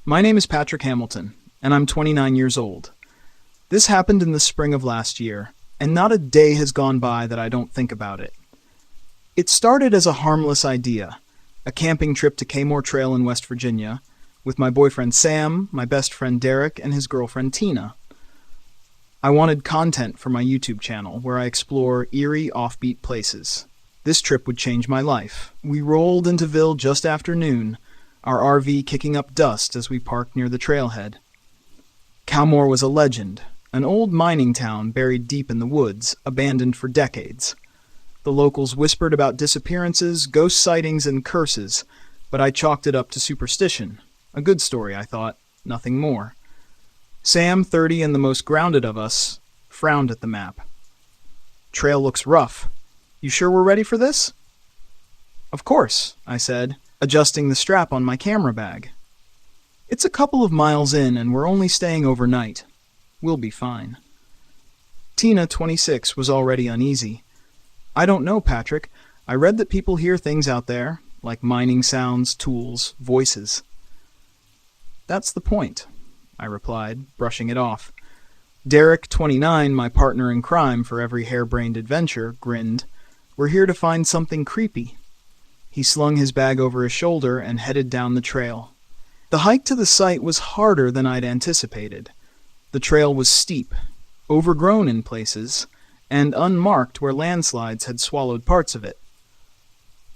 My name is Patrick Hamilton, and I'm 29 years old. This happened in the spring of last year, and not a day has gone by that I don't think about it. It started as a harmless idea, a camping trip to Kaymore Trail in West Virginia, with my boyfriend Sam, my best friend Derek, and his girlfriend Tina. I wanted content for my YouTube channel, where I explore eerie, offbeat places. This trip would change my life. We rolled into Ville just after noon, our RV kicking up dust as we parked near the trailhead. Kaymore was a legend, an old mining town buried deep in the woods, abandoned for decades. The locals whispered about disappearances, ghost sightings, and curses, but I chalked it up to superstition. A good story, I thought, nothing more. Sam, 30 and the most grounded of us, frowned at the map. "Trail looks rough. You sure we're ready for this?" "Of course," I said, adjusting the strap on my camera bag. "It's a couple of miles in and we're only staying overnight. We'll be fine." Tina, 26, was already uneasy. "I don't know, Patrick. I read that people hear things out there, like mining sounds, tools, voices." "That's the point," I replied, brushing it off. Derek, 29, my partner in crime for every harebrained adventure, grinned. "We're here to find something creepy." He slung his bag over his shoulder and headed down the trail. The hike to the site was harder than I'd anticipated. The trail was steep, overgrown in places, and unmarked where landslides had swallowed parts of it.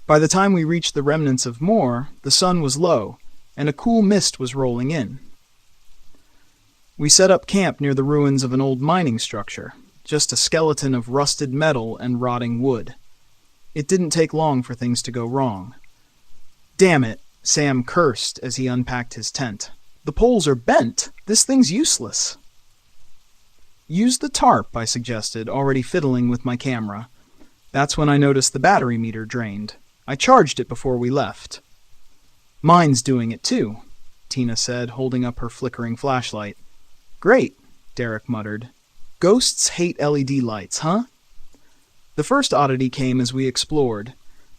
By the time we reached the remnants of Moore, the sun was low, and a cool mist was rolling in. We set up camp near the ruins of an old mining structure, just a skeleton of rusted metal and rotting wood. It didn't take long for things to go wrong. "Damn it," Sam cursed as he unpacked his tent. "The poles are bent. This thing's useless." "Use the tarp," I suggested, already fiddling with my camera. That's when I noticed the battery meter drained. I charged it before we left. "Mine's doing it too," Tina said, holding up her flickering flashlight. "Great," Derek muttered. "Ghosts hate LED lights, huh?" The first oddity came as we explored.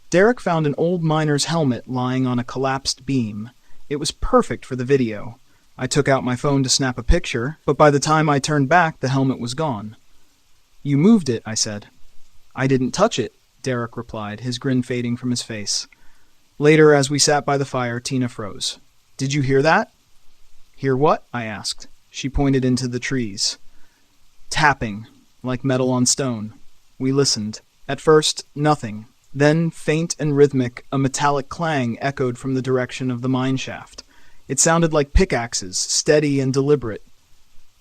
Derek found an old miner's helmet lying on a collapsed beam. It was perfect for the video. I took out my phone to snap a picture, but by the time I turned back, the helmet was gone. "You moved it," I said. "I didn't touch it," Derek replied, his grin fading from his face. Later, as we sat by the fire, Tina froze. "Did you hear that?" "Hear what?" I asked. She pointed into the trees. "Tapping, like metal on stone." We listened. At first, nothing. Then, faint and rhythmic, a metallic clang echoed from the direction of the mine shaft. It sounded like pickaxes, steady and deliberate.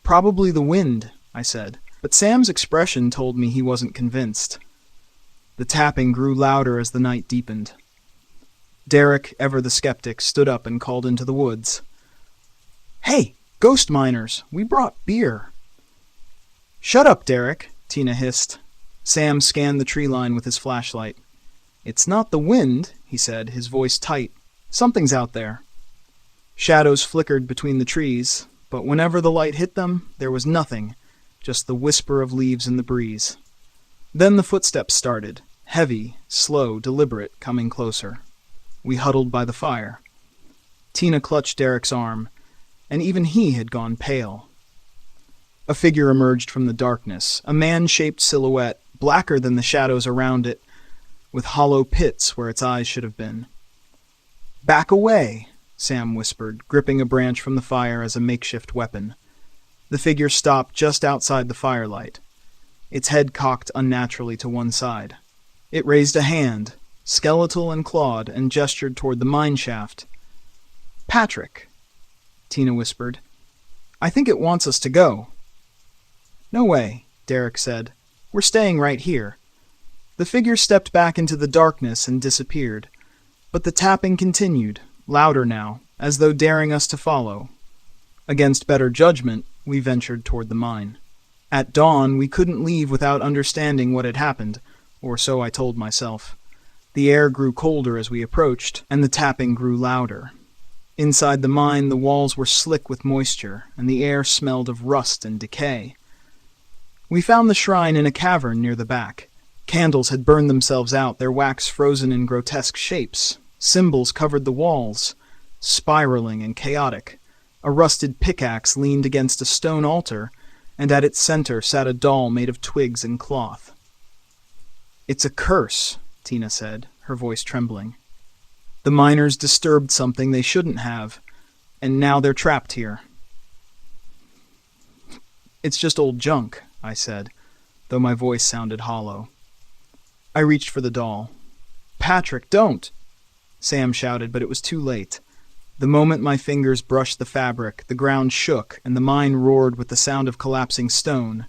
"Probably the wind," I said, but Sam's expression told me he wasn't convinced. The tapping grew louder as the night deepened. Derek, ever the skeptic, stood up and called into the woods. "Hey, ghost miners, we brought beer." "Shut up, Derek," Tina hissed. Sam scanned the tree line with his flashlight. "It's not the wind," he said, his voice tight. "Something's out there." Shadows flickered between the trees, but whenever the light hit them, there was nothing, just the whisper of leaves in the breeze. Then the footsteps started, heavy, slow, deliberate, coming closer. We huddled by the fire. Tina clutched Derek's arm, and even he had gone pale. A figure emerged from the darkness, a man-shaped silhouette, blacker than the shadows around it, with hollow pits where its eyes should have been. "Back away," Sam whispered, gripping a branch from the fire as a makeshift weapon. The figure stopped just outside the firelight, its head cocked unnaturally to one side. It raised a hand, skeletal and clawed, and gestured toward the mine shaft. "Patrick," Tina whispered. "I think it wants us to go." "No way," Derek said. "We're staying right here." The figure stepped back into the darkness and disappeared, but the tapping continued, louder now, as though daring us to follow. Against better judgment, we ventured toward the mine. At dawn, we couldn't leave without understanding what had happened, or so I told myself. The air grew colder as we approached, and the tapping grew louder. Inside the mine, the walls were slick with moisture, and the air smelled of rust and decay. We found the shrine in a cavern near the back. Candles had burned themselves out, their wax frozen in grotesque shapes. Symbols covered the walls, spiraling and chaotic. A rusted pickaxe leaned against a stone altar, and at its center sat a doll made of twigs and cloth. "It's a curse," Tina said, her voice trembling. "The miners disturbed something they shouldn't have, and now they're trapped here." "It's just old junk," I said, though my voice sounded hollow. I reached for the doll. "Patrick, don't!" Sam shouted, but it was too late. The moment my fingers brushed the fabric, the ground shook, and the mine roared with the sound of collapsing stone.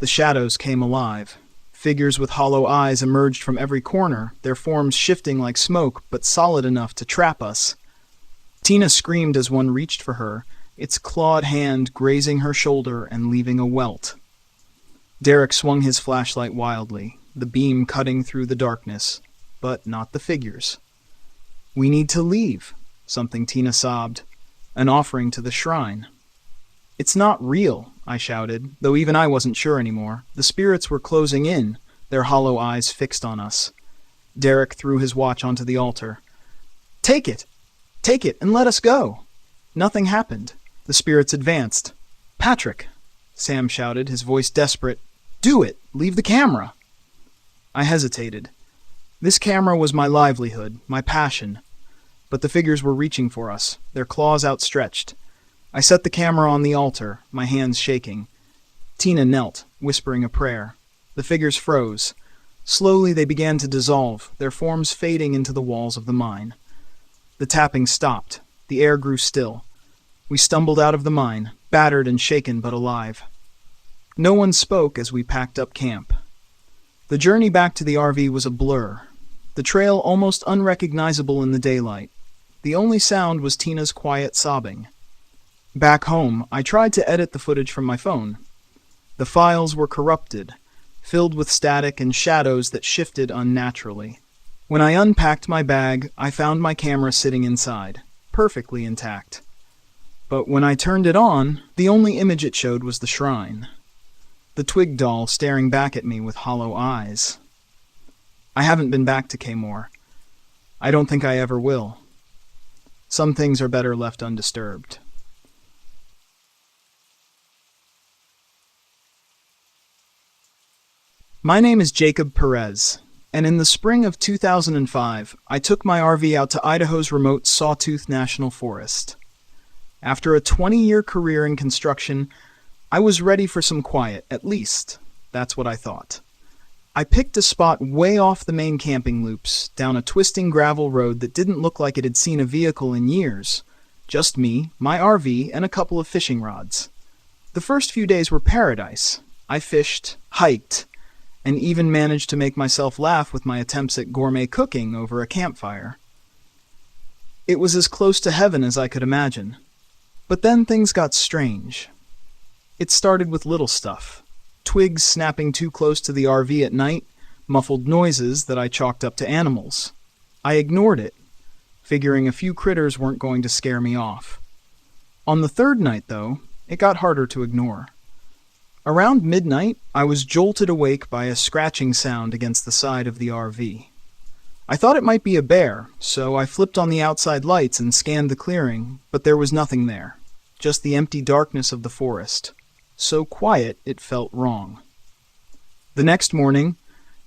The shadows came alive. Figures with hollow eyes emerged from every corner, their forms shifting like smoke, but solid enough to trap us. Tina screamed as one reached for her, its clawed hand grazing her shoulder and leaving a welt. Derek swung his flashlight wildly, the beam cutting through the darkness, but not the figures. "We need to leave," something Tina sobbed. "An offering to the shrine." "It's not real," I shouted, though even I wasn't sure anymore. The spirits were closing in, their hollow eyes fixed on us. Derek threw his watch onto the altar. "Take it! Take it, and let us go!" Nothing happened. The spirits advanced. "Patrick!" Sam shouted, his voice desperate. "Do it! Leave the camera!" I hesitated. This camera was my livelihood, my passion. But the figures were reaching for us, their claws outstretched. I set the camera on the altar, my hands shaking. Tina knelt, whispering a prayer. The figures froze. Slowly they began to dissolve, their forms fading into the walls of the mine. The tapping stopped. The air grew still. We stumbled out of the mine, battered and shaken but alive. No one spoke as we packed up camp. The journey back to the RV was a blur. The trail almost unrecognizable in the daylight. The only sound was Tina's quiet sobbing. Back home, I tried to edit the footage from my phone. The files were corrupted, filled with static and shadows that shifted unnaturally. When I unpacked my bag, I found my camera sitting inside, perfectly intact. But when I turned it on, the only image it showed was the shrine. The twig doll staring back at me with hollow eyes. I haven't been back to Kaymore. I don't think I ever will. Some things are better left undisturbed. My name is Jacob Perez, and in the spring of 2005, I took my RV out to Idaho's remote Sawtooth National Forest. After a 20-year career in construction, I was ready for some quiet, at least. That's what I thought. I picked a spot way off the main camping loops, down a twisting gravel road that didn't look like it had seen a vehicle in years. Just me, my RV, and a couple of fishing rods. The first few days were paradise. I fished, hiked, and even managed to make myself laugh with my attempts at gourmet cooking over a campfire. It was as close to heaven as I could imagine. But then things got strange. It started with little stuff. Twigs snapping too close to the RV at night, muffled noises that I chalked up to animals. I ignored it, figuring a few critters weren't going to scare me off. On the third night, though, it got harder to ignore. Around midnight, I was jolted awake by a scratching sound against the side of the RV. I thought it might be a bear, so I flipped on the outside lights and scanned the clearing, but there was nothing there, just the empty darkness of the forest. So quiet it felt wrong. The next morning,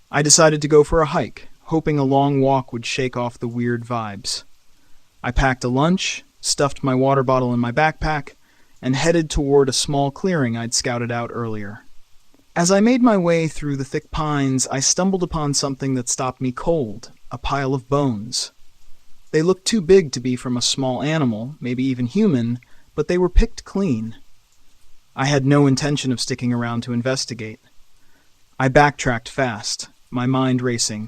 I decided to go for a hike, hoping a long walk would shake off the weird vibes. I packed a lunch, stuffed my water bottle in my backpack, and headed toward a small clearing I'd scouted out earlier. As I made my way through the thick pines, I stumbled upon something that stopped me cold, a pile of bones. They looked too big to be from a small animal, maybe even human, but they were picked clean. I had no intention of sticking around to investigate. I backtracked fast, my mind racing.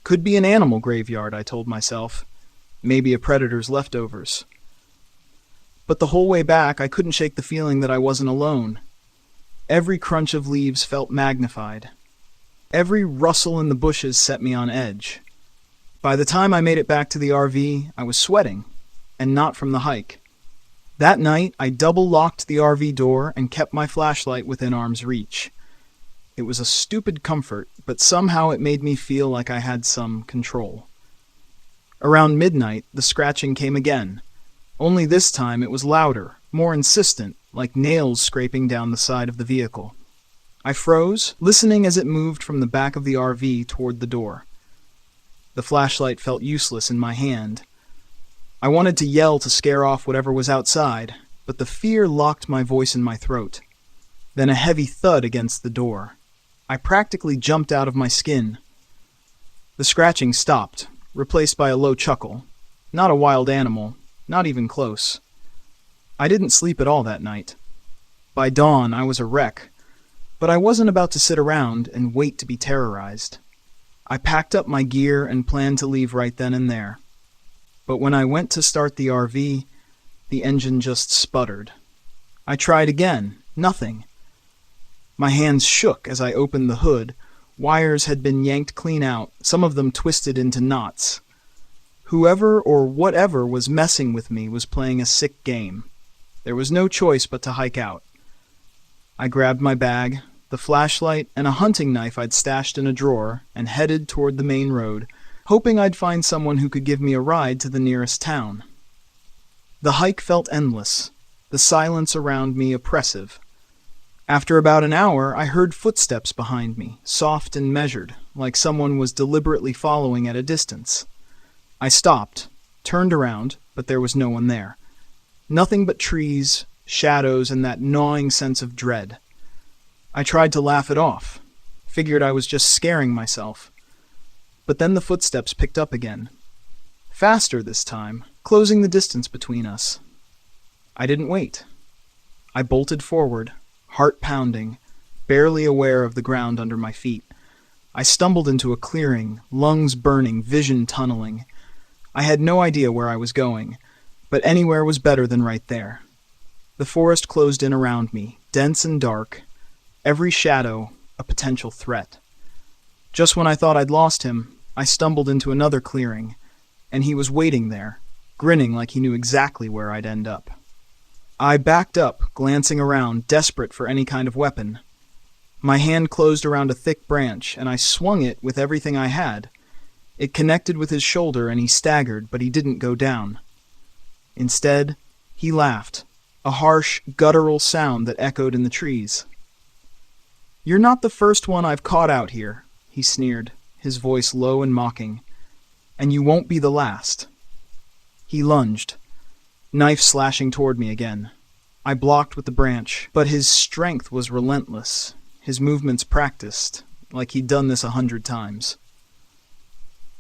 Could be an animal graveyard, I told myself. Maybe a predator's leftovers. But the whole way back, I couldn't shake the feeling that I wasn't alone. Every crunch of leaves felt magnified. Every rustle in the bushes set me on edge. By the time I made it back to the RV, I was sweating, and not from the hike. That night, I double-locked the RV door and kept my flashlight within arm's reach. It was a stupid comfort, but somehow it made me feel like I had some control. Around midnight, the scratching came again, Only this time it was louder, more insistent, like nails scraping down the side of the vehicle. I froze, listening as it moved from the back of the RV toward the door. The flashlight felt useless in my hand. I wanted to yell to scare off whatever was outside, but the fear locked my voice in my throat. Then a heavy thud against the door. I practically jumped out of my skin. The scratching stopped, replaced by a low chuckle. Not a wild animal, not even close. I didn't sleep at all that night. By dawn, I was a wreck, but I wasn't about to sit around and wait to be terrorized. I packed up my gear and planned to leave right then and there. But when I went to start the RV, the engine just sputtered. I tried again. Nothing. My hands shook as I opened the hood. Wires had been yanked clean out, some of them twisted into knots. Whoever or whatever was messing with me was playing a sick game. There was no choice but to hike out. I grabbed my bag, the flashlight, and a hunting knife I'd stashed in a drawer, and headed toward the main road, hoping I'd find someone who could give me a ride to the nearest town. The hike felt endless, the silence around me oppressive. After about an hour, I heard footsteps behind me, soft and measured, like someone was deliberately following at a distance. I stopped, turned around, but there was no one there. Nothing but trees, shadows, and that gnawing sense of dread. I tried to laugh it off, figured I was just scaring myself. But then the footsteps picked up again. Faster this time, closing the distance between us. I didn't wait. I bolted forward, heart pounding, barely aware of the ground under my feet. I stumbled into a clearing, lungs burning, vision tunneling. I had no idea where I was going, but anywhere was better than right there. The forest closed in around me, dense and dark, every shadow a potential threat. Just when I thought I'd lost him, I stumbled into another clearing, and he was waiting there, grinning like he knew exactly where I'd end up. I backed up, glancing around, desperate for any kind of weapon. My hand closed around a thick branch, and I swung it with everything I had. It connected with his shoulder, and he staggered, but he didn't go down. Instead, he laughed, a harsh, guttural sound that echoed in the trees. "You're not the first one I've caught out here," he sneered, his voice low and mocking. "And you won't be the last." He lunged, knife slashing toward me again. I blocked with the branch, but his strength was relentless, his movements practiced, like he'd done this 100 times.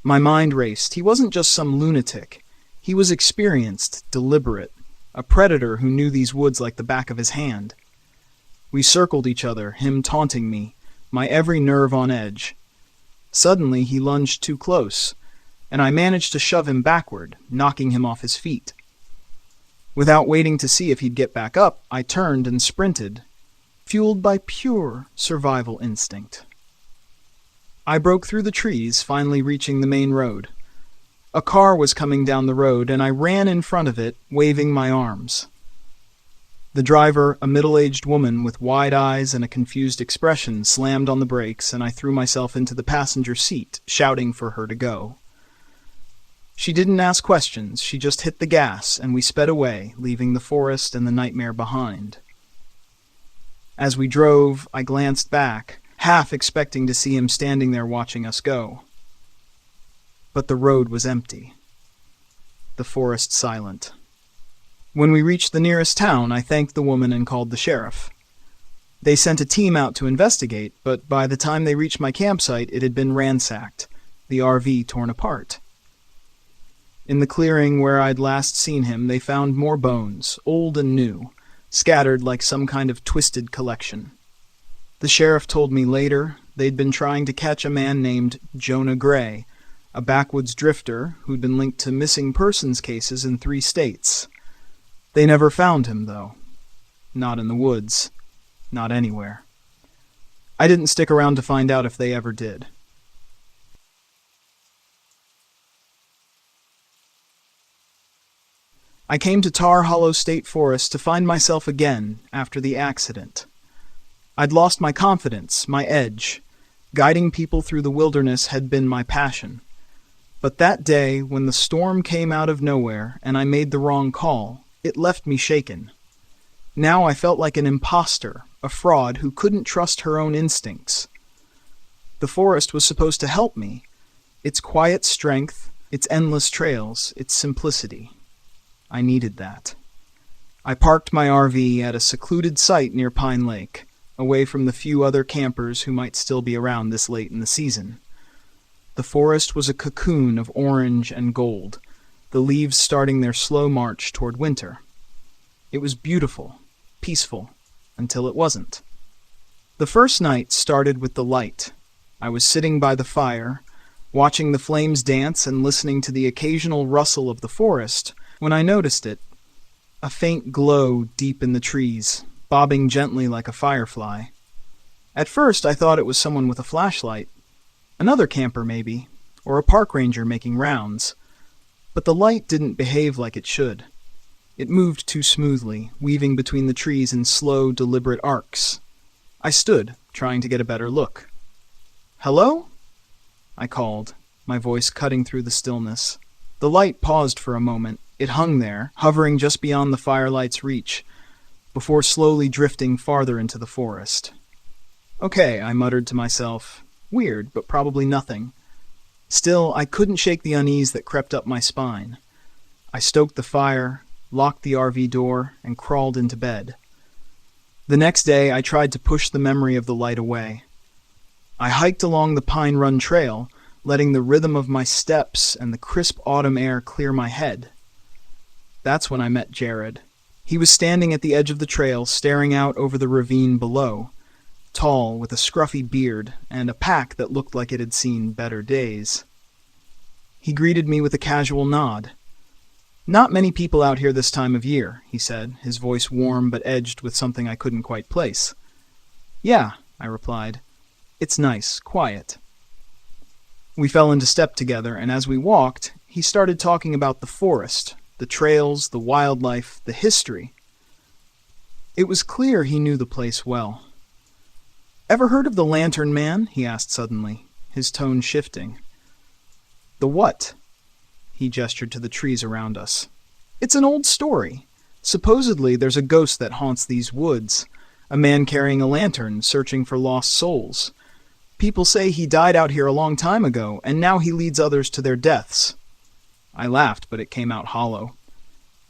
My mind raced. He wasn't just some lunatic. He was experienced, deliberate, a predator who knew these woods like the back of his hand. We circled each other, him taunting me, my every nerve on edge. Suddenly he lunged too close, and I managed to shove him backward, knocking him off his feet. Without waiting to see if he'd get back up, I turned and sprinted, fueled by pure survival instinct. I broke through the trees, finally reaching the main road. A car was coming down the road, and I ran in front of it, waving my arms. The driver, a middle-aged woman with wide eyes and a confused expression, slammed on the brakes, and I threw myself into the passenger seat, shouting for her to go. She didn't ask questions, she just hit the gas, and we sped away, leaving the forest and the nightmare behind. As we drove, I glanced back, half expecting to see him standing there watching us go. But the road was empty. The forest silent. When we reached the nearest town, I thanked the woman and called the sheriff. They sent a team out to investigate, but by the time they reached my campsite, it had been ransacked, the RV torn apart. In the clearing where I'd last seen him, they found more bones, old and new, scattered like some kind of twisted collection. The sheriff told me later they'd been trying to catch a man named Jonah Gray, a backwoods drifter who'd been linked to missing persons cases in 3 states. They never found him, though. Not in the woods. Not anywhere. I didn't stick around to find out if they ever did. I came to Tar Hollow State Forest to find myself again after the accident. I'd lost my confidence, my edge. Guiding people through the wilderness had been my passion. But that day, when the storm came out of nowhere and I made the wrong call, it left me shaken. Now I felt like an imposter, a fraud who couldn't trust her own instincts. The forest was supposed to help me. Its quiet strength, its endless trails, its simplicity. I needed that. I parked my RV at a secluded site near Pine Lake, away from the few other campers who might still be around this late in the season. The forest was a cocoon of orange and gold, the leaves starting their slow march toward winter. It was beautiful, peaceful, until it wasn't. The first night started with the light. I was sitting by the fire, watching the flames dance and listening to the occasional rustle of the forest, when I noticed it. A faint glow deep in the trees, bobbing gently like a firefly. At first I thought it was someone with a flashlight. Another camper, maybe, or a park ranger making rounds. But the light didn't behave like it should. It moved too smoothly, weaving between the trees in slow, deliberate arcs. I stood, trying to get a better look. "Hello?" I called, my voice cutting through the stillness. The light paused for a moment. It hung there, hovering just beyond the firelight's reach, before slowly drifting farther into the forest. "Okay," I muttered to myself. Weird, but probably nothing. Still, I couldn't shake the unease that crept up my spine. I stoked the fire, locked the RV door, and crawled into bed. The next day, I tried to push the memory of the light away. I hiked along the Pine Run Trail, letting the rhythm of my steps and the crisp autumn air clear my head. That's when I met Jared. He was standing at the edge of the trail, staring out over the ravine below, tall, with a scruffy beard, and a pack that looked like it had seen better days. He greeted me with a casual nod. "Not many people out here this time of year," he said, his voice warm but edged with something I couldn't quite place. "Yeah," I replied. "It's nice, quiet." We fell into step together, and as we walked, he started talking about the forest, the trails, the wildlife, the history. It was clear he knew the place well. "Ever heard of the Lantern Man?" he asked suddenly, his tone shifting. "The what?" He gestured to the trees around us. "It's an old story. Supposedly there's a ghost that haunts these woods, a man carrying a lantern, searching for lost souls. People say he died out here a long time ago, and now he leads others to their deaths." I laughed, but it came out hollow.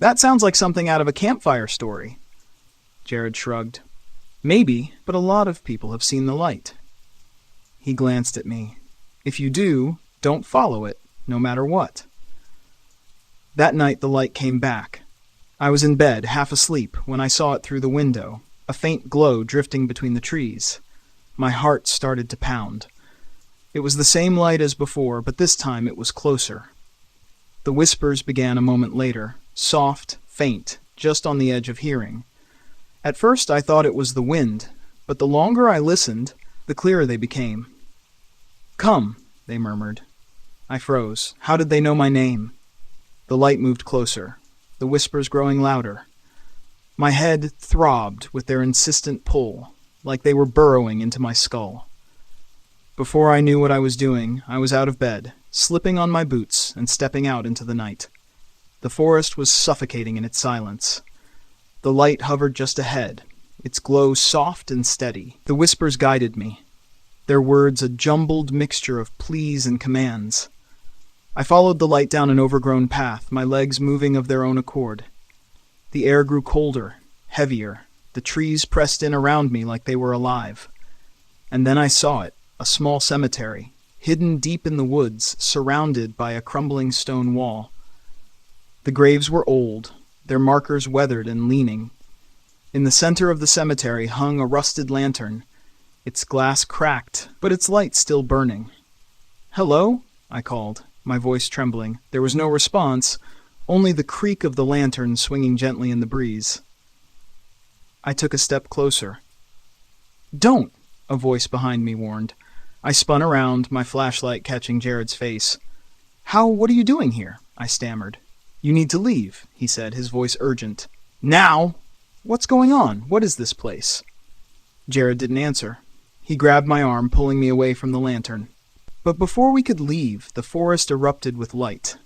"That sounds like something out of a campfire story." Jared shrugged. "Maybe, but a lot of people have seen the light." He glanced at me. "If you do, don't follow it, no matter what." That night the light came back. I was in bed, half asleep, when I saw it through the window, a faint glow drifting between the trees. My heart started to pound. It was the same light as before, but this time it was closer. The whispers began a moment later, soft, faint, just on the edge of hearing. At first I thought it was the wind, but the longer I listened, the clearer they became. "Come," they murmured. I froze. How did they know my name? The light moved closer, the whispers growing louder. My head throbbed with their insistent pull, like they were burrowing into my skull. Before I knew what I was doing, I was out of bed, slipping on my boots and stepping out into the night. The forest was suffocating in its silence. The light hovered just ahead, its glow soft and steady. The whispers guided me, their words a jumbled mixture of pleas and commands. I followed the light down an overgrown path, my legs moving of their own accord. The air grew colder, heavier. The trees pressed in around me like they were alive. And then I saw it, a small cemetery, hidden deep in the woods, surrounded by a crumbling stone wall. The graves were old, their markers weathered and leaning. In the center of the cemetery hung a rusted lantern, its glass cracked, but its light still burning. "Hello?" I called, my voice trembling. There was no response, only the creak of the lantern swinging gently in the breeze. I took a step closer. "Don't!" a voice behind me warned. I spun around, my flashlight catching Jared's face. What are you doing here?" I stammered. "You need to leave," he said, his voice urgent. "Now?" "What's going on? What is this place?" Jared didn't answer. He grabbed my arm, pulling me away from the lantern. But before we could leave, the forest erupted with light.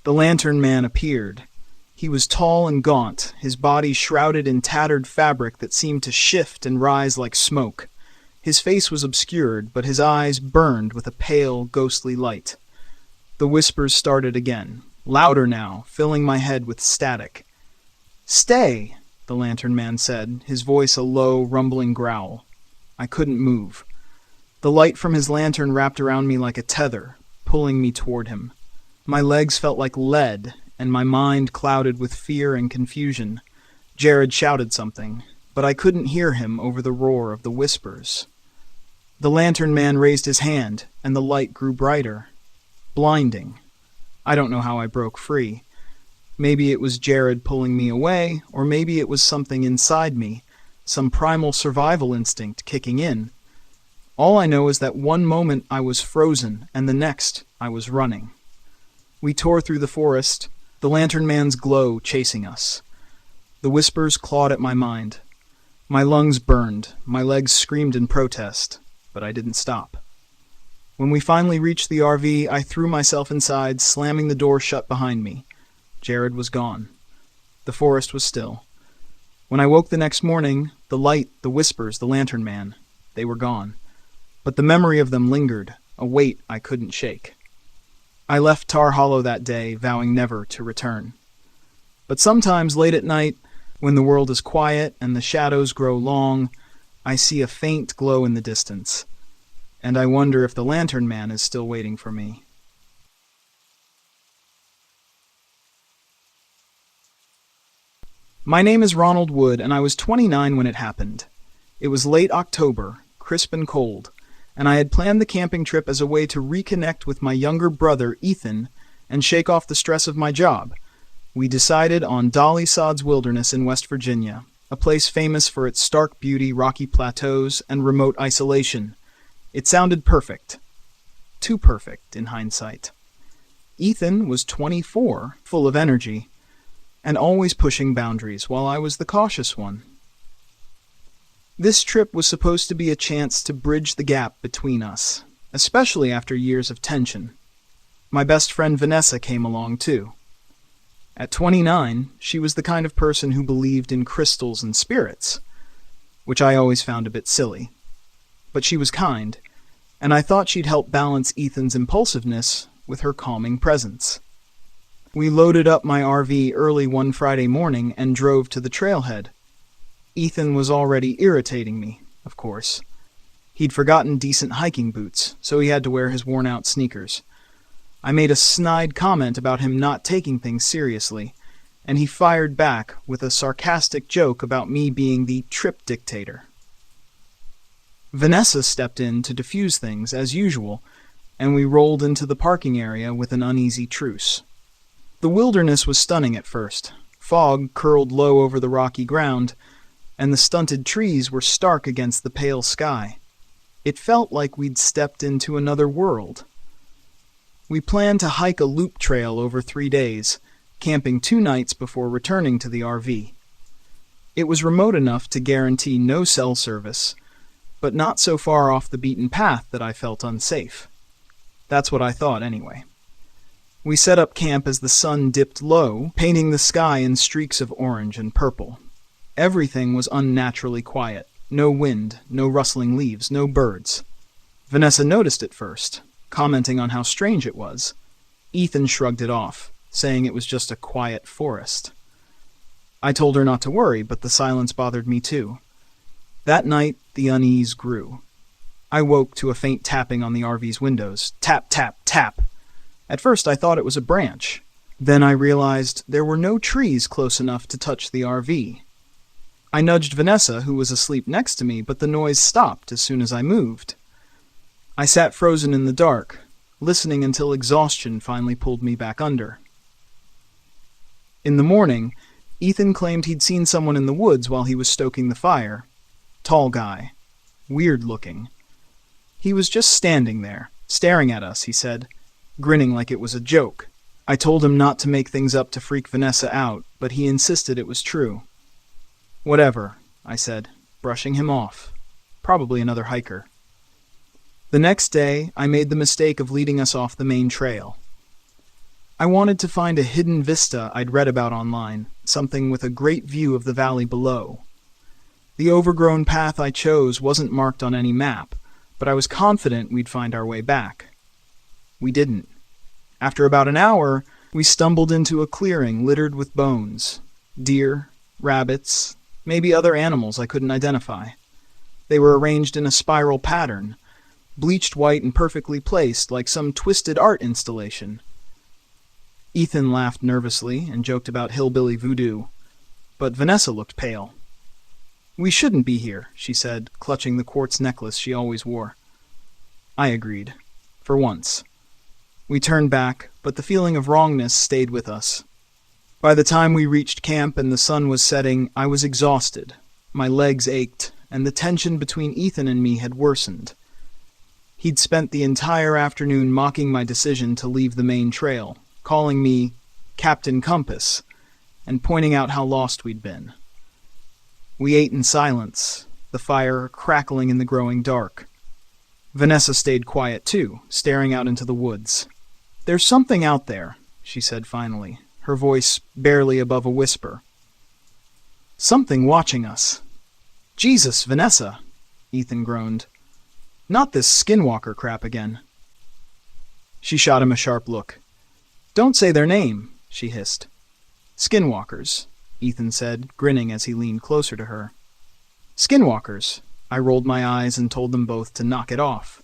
The Lantern Man appeared. He was tall and gaunt, his body shrouded in tattered fabric that seemed to shift and rise like smoke. His face was obscured, but his eyes burned with a pale, ghostly light. The whispers started again, louder now, filling my head with static. "Stay," the Lantern Man said, his voice a low, rumbling growl. I couldn't move. The light from his lantern wrapped around me like a tether, pulling me toward him. My legs felt like lead, and my mind clouded with fear and confusion. Jared shouted something, but I couldn't hear him over the roar of the whispers. The Lantern Man raised his hand, and the light grew brighter. Blinding. I don't know how I broke free. Maybe it was Jared pulling me away, or maybe it was something inside me, some primal survival instinct kicking in. All I know is that one moment I was frozen, and the next I was running. We tore through the forest, the Lantern Man's glow chasing us. The whispers clawed at my mind. My lungs burned, my legs screamed in protest, but I didn't stop. When we finally reached the RV, I threw myself inside, slamming the door shut behind me. Jared was gone. The forest was still. When I woke the next morning, the light, the whispers, the Lantern Man, they were gone. But the memory of them lingered, a weight I couldn't shake. I left Tar Hollow that day, vowing never to return. But sometimes late at night, when the world is quiet and the shadows grow long, I see a faint glow in the distance, and I wonder if the Lantern Man is still waiting for me. My name is Ronald Wood, and I was 29 when it happened. It was late October, crisp and cold, and I had planned the camping trip as a way to reconnect with my younger brother, Ethan, and shake off the stress of my job. We decided on Dolly Sod's Wilderness in West Virginia, a place famous for its stark beauty, rocky plateaus, and remote isolation. It sounded perfect. Too perfect, in hindsight. Ethan was 24, full of energy, and always pushing boundaries, while I was the cautious one. This trip was supposed to be a chance to bridge the gap between us, especially after years of tension. My best friend Vanessa came along too. At 29, she was the kind of person who believed in crystals and spirits, which I always found a bit silly. But she was kind, and I thought she'd help balance Ethan's impulsiveness with her calming presence. We loaded up my RV early one Friday morning and drove to the trailhead. Ethan was already irritating me, of course. He'd forgotten decent hiking boots, so he had to wear his worn-out sneakers. I made a snide comment about him not taking things seriously, and he fired back with a sarcastic joke about me being the trip dictator. Vanessa stepped in to defuse things, as usual, and we rolled into the parking area with an uneasy truce. The wilderness was stunning at first. Fog curled low over the rocky ground, and the stunted trees were stark against the pale sky. It felt like we'd stepped into another world. We planned to hike a loop trail over 3 days, camping 2 nights before returning to the RV. It was remote enough to guarantee no cell service, but not so far off the beaten path that I felt unsafe. That's what I thought, anyway. We set up camp as the sun dipped low, painting the sky in streaks of orange and purple. Everything was unnaturally quiet. No wind, no rustling leaves, no birds. Vanessa noticed it first, commenting on how strange it was. Ethan shrugged it off, saying it was just a quiet forest. I told her not to worry, but the silence bothered me too. That night, the unease grew. I woke to a faint tapping on the RV's windows. Tap, tap, tap. At first I thought it was a branch. Then I realized there were no trees close enough to touch the RV. I nudged Vanessa, who was asleep next to me, but the noise stopped as soon as I moved. I sat frozen in the dark, listening until exhaustion finally pulled me back under. In the morning, Ethan claimed he'd seen someone in the woods while he was stoking the fire. Tall guy. Weird looking. He was just standing there, staring at us, he said, grinning like it was a joke. I told him not to make things up to freak Vanessa out, but he insisted it was true. Whatever, I said, brushing him off. Probably another hiker. The next day, I made the mistake of leading us off the main trail. I wanted to find a hidden vista I'd read about online, something with a great view of the valley below. The overgrown path I chose wasn't marked on any map, but I was confident we'd find our way back. We didn't. After about an hour, we stumbled into a clearing littered with bones. Deer, rabbits, maybe other animals I couldn't identify. They were arranged in a spiral pattern, bleached white and perfectly placed like some twisted art installation. Ethan laughed nervously and joked about hillbilly voodoo, but Vanessa looked pale. "We shouldn't be here," she said, clutching the quartz necklace she always wore. I agreed. For once. We turned back, but the feeling of wrongness stayed with us. By the time we reached camp and the sun was setting, I was exhausted. My legs ached, and the tension between Ethan and me had worsened. He'd spent the entire afternoon mocking my decision to leave the main trail, calling me Captain Compass, and pointing out how lost we'd been. We ate in silence, the fire crackling in the growing dark. Vanessa stayed quiet too, staring out into the woods. "There's something out there," she said finally, her voice barely above a whisper. "Something watching us." "Jesus, Vanessa," Ethan groaned. "Not this skinwalker crap again." She shot him a sharp look. "Don't say their name," she hissed. "Skinwalkers," Ethan said, grinning as he leaned closer to her. "Skinwalkers." I rolled my eyes and told them both to knock it off.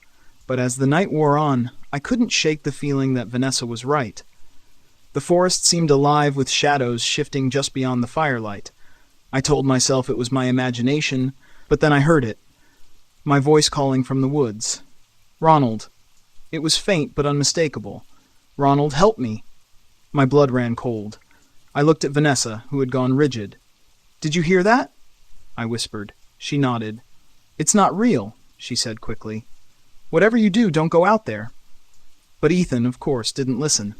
But as the night wore on, I couldn't shake the feeling that Vanessa was right. The forest seemed alive with shadows shifting just beyond the firelight. I told myself it was my imagination, but then I heard it. My voice calling from the woods. "Ronald." It was faint but unmistakable. "Ronald, help me." My blood ran cold. I looked at Vanessa, who had gone rigid. "Did you hear that?" I whispered. She nodded. "It's not real," she said quickly. "Whatever you do, don't go out there." But Ethan, of course, didn't listen.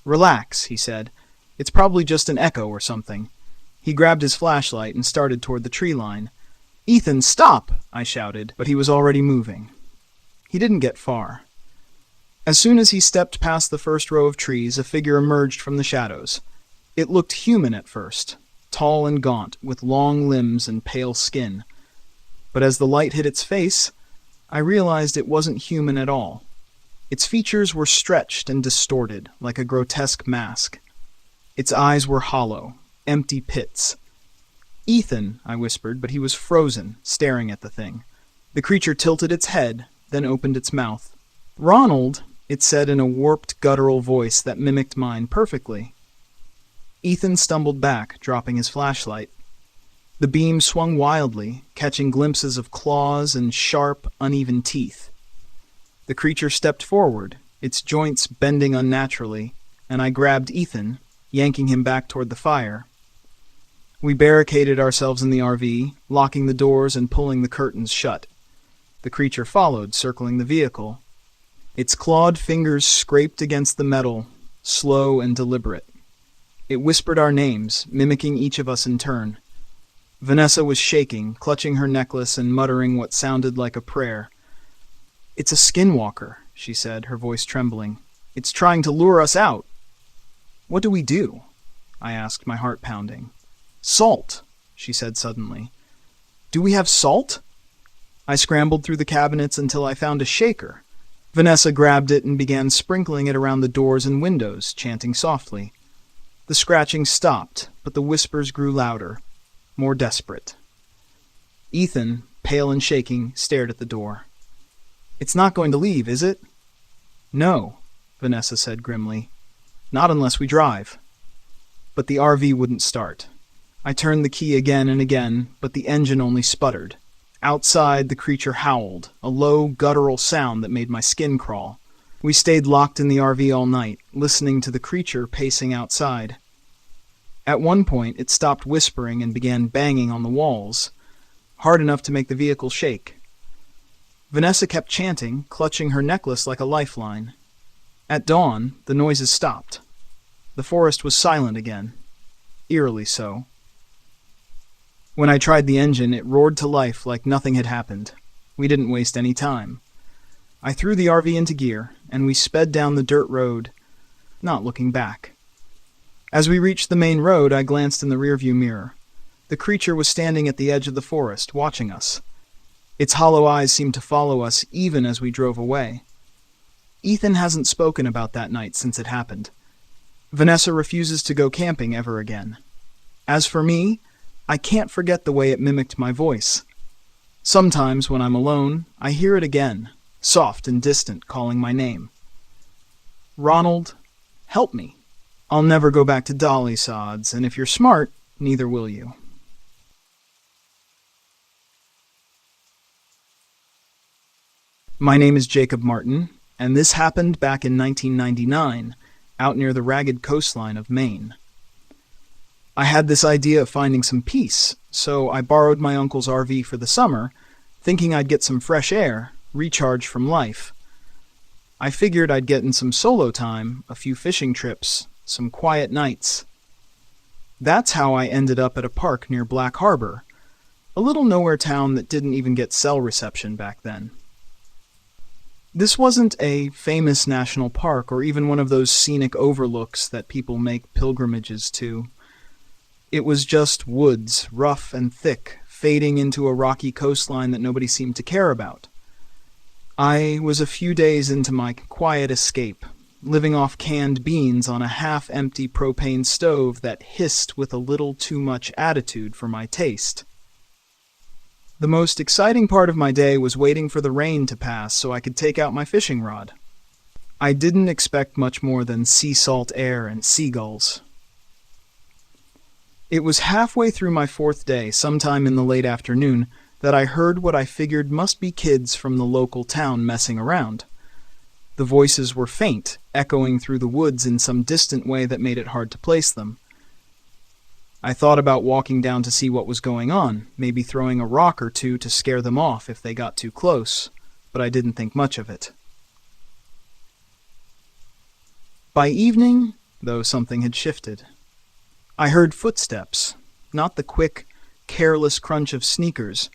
"Relax," he said. "It's probably just an echo or something." He grabbed his flashlight and started toward the tree line. "Ethan, stop!" I shouted, but he was already moving. He didn't get far. As soon as he stepped past the first row of trees, a figure emerged from the shadows. It looked human at first, tall and gaunt, with long limbs and pale skin. But as the light hit its face, I realized it wasn't human at all. Its features were stretched and distorted, like a grotesque mask. Its eyes were hollow, empty pits. "Ethan," I whispered, but he was frozen, staring at the thing. The creature tilted its head, then opened its mouth. "Ronald," it said in a warped, guttural voice that mimicked mine perfectly. Ethan stumbled back, dropping his flashlight. The beam swung wildly, catching glimpses of claws and sharp, uneven teeth. The creature stepped forward, its joints bending unnaturally, and I grabbed Ethan, yanking him back toward the fire. We barricaded ourselves in the RV, locking the doors and pulling the curtains shut. The creature followed, circling the vehicle. Its clawed fingers scraped against the metal, slow and deliberate. It whispered our names, mimicking each of us in turn. Vanessa was shaking, clutching her necklace and muttering what sounded like a prayer. "It's a skinwalker," she said, her voice trembling. "It's trying to lure us out." "What do we do?" I asked, my heart pounding. "Salt," she said suddenly. "Do we have salt?" I scrambled through the cabinets until I found a shaker. Vanessa grabbed it and began sprinkling it around the doors and windows, chanting softly. The scratching stopped, but the whispers grew louder, more desperate. Ethan, pale and shaking, stared at the door. "It's not going to leave, is it?" "No," Vanessa said grimly. "Not unless we drive." But the RV wouldn't start. I turned the key again and again, but the engine only sputtered. Outside, the creature howled, a low, guttural sound that made my skin crawl. We stayed locked in the RV all night, listening to the creature pacing outside. At one point, it stopped whispering and began banging on the walls, hard enough to make the vehicle shake. Vanessa kept chanting, clutching her necklace like a lifeline. At dawn, the noises stopped. The forest was silent again, eerily so. When I tried the engine, it roared to life like nothing had happened. We didn't waste any time. I threw the RV into gear, and we sped down the dirt road, not looking back. As we reached the main road, I glanced in the rearview mirror. The creature was standing at the edge of the forest, watching us. Its hollow eyes seemed to follow us even as we drove away. Ethan hasn't spoken about that night since it happened. Vanessa refuses to go camping ever again. As for me, I can't forget the way it mimicked my voice. Sometimes, when I'm alone, I hear it again, soft and distant, calling my name. Ronald, help me. I'll never go back to Dolly Sods, and if you're smart, neither will you. My name is Jacob Martin, and this happened back in 1999, out near the ragged coastline of Maine. I had this idea of finding some peace, so I borrowed my uncle's RV for the summer, thinking I'd get some fresh air, recharge from life. I figured I'd get in some solo time, a few fishing trips, some quiet nights. That's how I ended up at a park near Black Harbor, a little nowhere town that didn't even get cell reception back then. This wasn't a famous national park or even one of those scenic overlooks that people make pilgrimages to. It was just woods, rough and thick, fading into a rocky coastline that nobody seemed to care about. I was a few days into my quiet escape, living off canned beans on a half-empty propane stove that hissed with a little too much attitude for my taste. The most exciting part of my day was waiting for the rain to pass so I could take out my fishing rod. I didn't expect much more than sea salt air and seagulls. It was halfway through my fourth day, sometime in the late afternoon, that I heard what I figured must be kids from the local town messing around. The voices were faint, echoing through the woods in some distant way that made it hard to place them. I thought about walking down to see what was going on, maybe throwing a rock or two to scare them off if they got too close, but I didn't think much of it. By evening, though, something had shifted. I heard footsteps, not the quick, careless crunch of sneakers,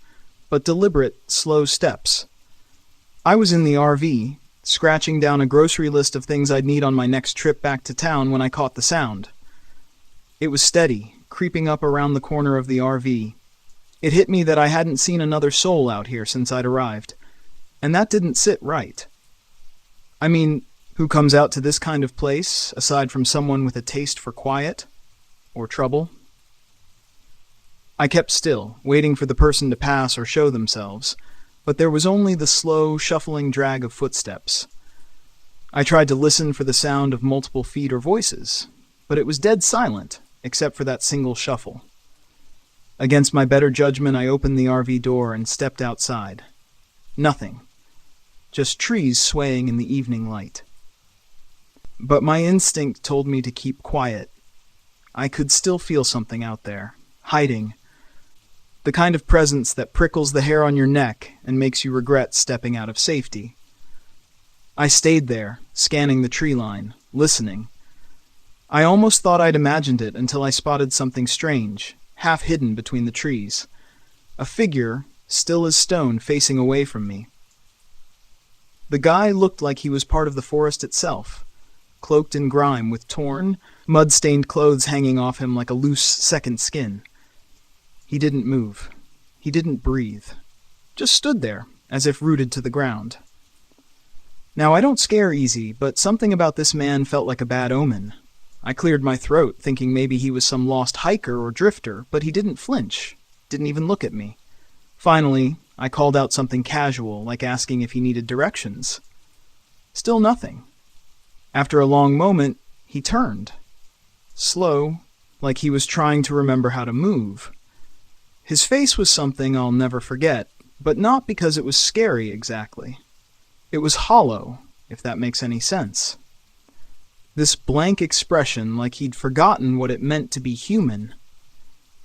but deliberate, slow steps. I was in the RV, scratching down a grocery list of things I'd need on my next trip back to town when I caught the sound. It was steady, creeping up around the corner of the RV. It hit me that I hadn't seen another soul out here since I'd arrived, and that didn't sit right. I mean, who comes out to this kind of place, aside from someone with a taste for quiet or trouble? I kept still, waiting for the person to pass or show themselves, but there was only the slow, shuffling drag of footsteps. I tried to listen for the sound of multiple feet or voices, but it was dead silent, except for that single shuffle. Against my better judgment, I opened the RV door and stepped outside. Nothing. Just trees swaying in the evening light. But my instinct told me to keep quiet. I could still feel something out there, hiding. The kind of presence that prickles the hair on your neck and makes you regret stepping out of safety. I stayed there, scanning the tree line, listening. I almost thought I'd imagined it until I spotted something strange, half hidden between the trees. A figure, still as stone, facing away from me. The guy looked like he was part of the forest itself, cloaked in grime with torn, mud-stained clothes hanging off him like a loose second skin. He didn't move. He didn't breathe. Just stood there, as if rooted to the ground. Now, I don't scare easy, but something about this man felt like a bad omen. I cleared my throat, thinking maybe he was some lost hiker or drifter, but he didn't flinch, didn't even look at me. Finally, I called out something casual, like asking if he needed directions. Still nothing. After a long moment, he turned. Slow, like he was trying to remember how to move. His face was something I'll never forget, but not because it was scary exactly. It was hollow, if that makes any sense. This blank expression, like he'd forgotten what it meant to be human.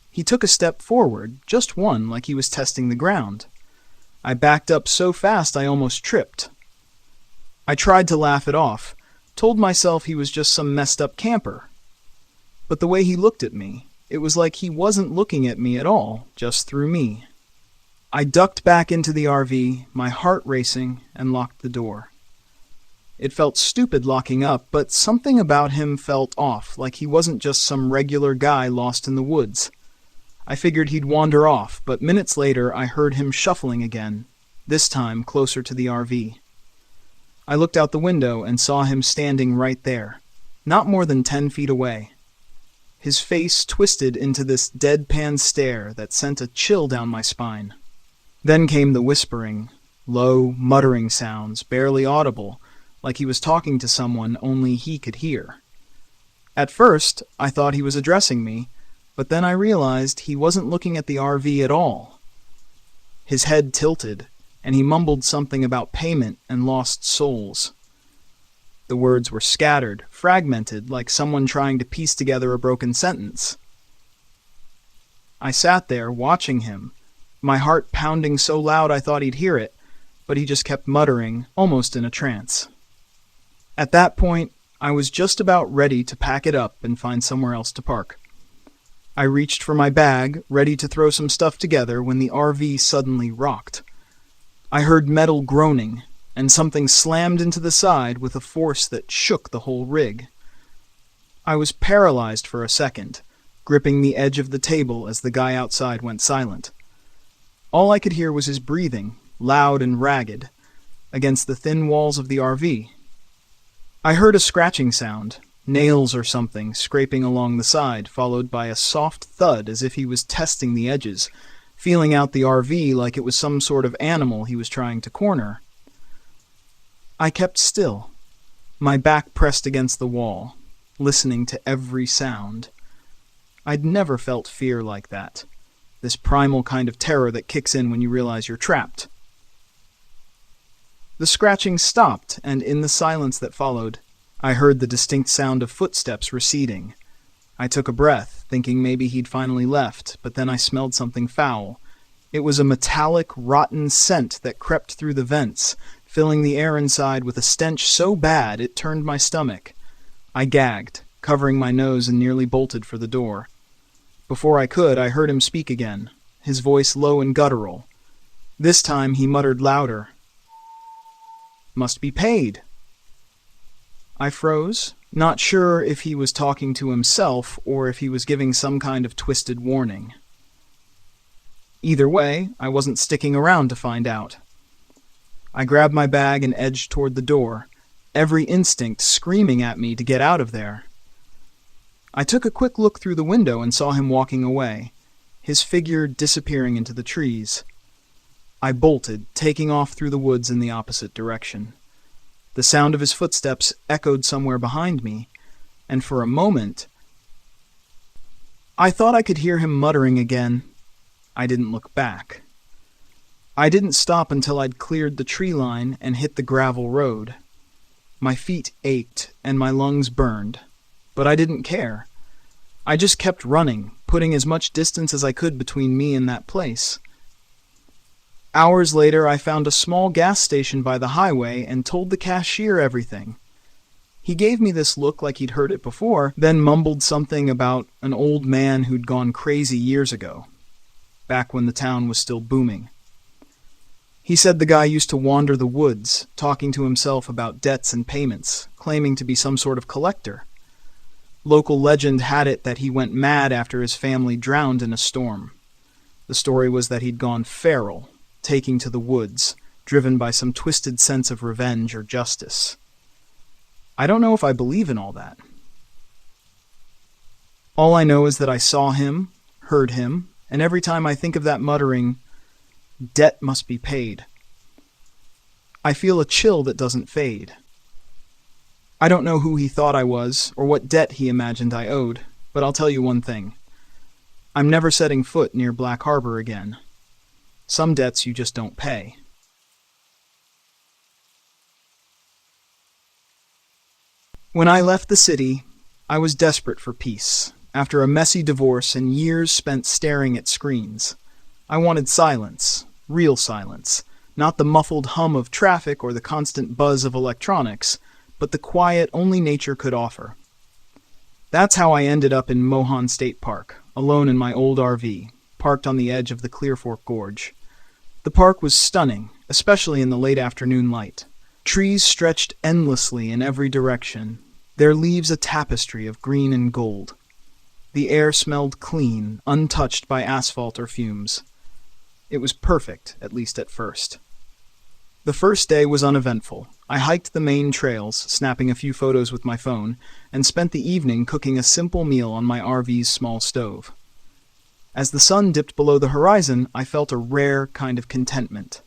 He took a step forward, just one, like he was testing the ground. I backed up so fast I almost tripped. I tried to laugh it off, told myself he was just some messed up camper. But the way he looked at me, it was like he wasn't looking at me at all, just through me. I ducked back into the RV, my heart racing, and locked the door. It felt stupid locking up, but something about him felt off, like he wasn't just some regular guy lost in the woods. I figured he'd wander off, but minutes later I heard him shuffling again, this time closer to the RV. I looked out the window and saw him standing right there, not more than 10 feet away. His face twisted into this deadpan stare that sent a chill down my spine. Then came the whispering, low, muttering sounds, barely audible, like he was talking to someone only he could hear. At first, I thought he was addressing me, but then I realized he wasn't looking at the RV at all. His head tilted, and he mumbled something about payment and lost souls. The words were scattered, fragmented, like someone trying to piece together a broken sentence. I sat there, watching him, my heart pounding so loud I thought he'd hear it, but he just kept muttering, almost in a trance. At that point, I was just about ready to pack it up and find somewhere else to park. I reached for my bag, ready to throw some stuff together, when the RV suddenly rocked. I heard metal groaning, and something slammed into the side with a force that shook the whole rig. I was paralyzed for a second, gripping the edge of the table as the guy outside went silent. All I could hear was his breathing, loud and ragged, against the thin walls of the RV. I heard a scratching sound, nails or something scraping along the side, followed by a soft thud as if he was testing the edges, feeling out the RV like it was some sort of animal he was trying to corner. I kept still, my back pressed against the wall, listening to every sound. I'd never felt fear like that, this primal kind of terror that kicks in when you realize you're trapped. The scratching stopped, and in the silence that followed, I heard the distinct sound of footsteps receding. I took a breath, thinking maybe he'd finally left, but then I smelled something foul. It was a metallic, rotten scent that crept through the vents, filling the air inside with a stench so bad it turned my stomach. I gagged, covering my nose, and nearly bolted for the door. Before I could, I heard him speak again, his voice low and guttural. This time he muttered louder. "Must be paid." I froze, not sure if he was talking to himself or if he was giving some kind of twisted warning. Either way, I wasn't sticking around to find out. I grabbed my bag and edged toward the door, every instinct screaming at me to get out of there. I took a quick look through the window and saw him walking away, his figure disappearing into the trees. I bolted, taking off through the woods in the opposite direction. The sound of his footsteps echoed somewhere behind me, and for a moment, I thought I could hear him muttering again. I didn't look back. I didn't stop until I'd cleared the tree line and hit the gravel road. My feet ached and my lungs burned, but I didn't care. I just kept running, putting as much distance as I could between me and that place. Hours later, I found a small gas station by the highway and told the cashier everything. He gave me this look like he'd heard it before, then mumbled something about an old man who'd gone crazy years ago, back when the town was still booming. He said the guy used to wander the woods, talking to himself about debts and payments, claiming to be some sort of collector. Local legend had it that he went mad after his family drowned in a storm. The story was that he'd gone feral, taking to the woods, driven by some twisted sense of revenge or justice. I don't know if I believe in all that. All I know is that I saw him, heard him, and every time I think of that muttering, "Debt must be paid," I feel a chill that doesn't fade. I don't know who he thought I was, or what debt he imagined I owed, but I'll tell you one thing. I'm never setting foot near Black Harbor again. Some debts you just don't pay. When I left the city, I was desperate for peace, after a messy divorce and years spent staring at screens. I wanted silence, real silence, not the muffled hum of traffic or the constant buzz of electronics, but the quiet only nature could offer. That's how I ended up in Mohan State Park, alone in my old RV, parked on the edge of the Clear Fork Gorge. The park was stunning, especially in the late afternoon light. Trees stretched endlessly in every direction, their leaves a tapestry of green and gold. The air smelled clean, untouched by asphalt or fumes. It was perfect, at least at first. The first day was uneventful. I hiked the main trails, snapping a few photos with my phone, and spent the evening cooking a simple meal on my RV's small stove. As the sun dipped below the horizon, I felt a rare kind of contentment.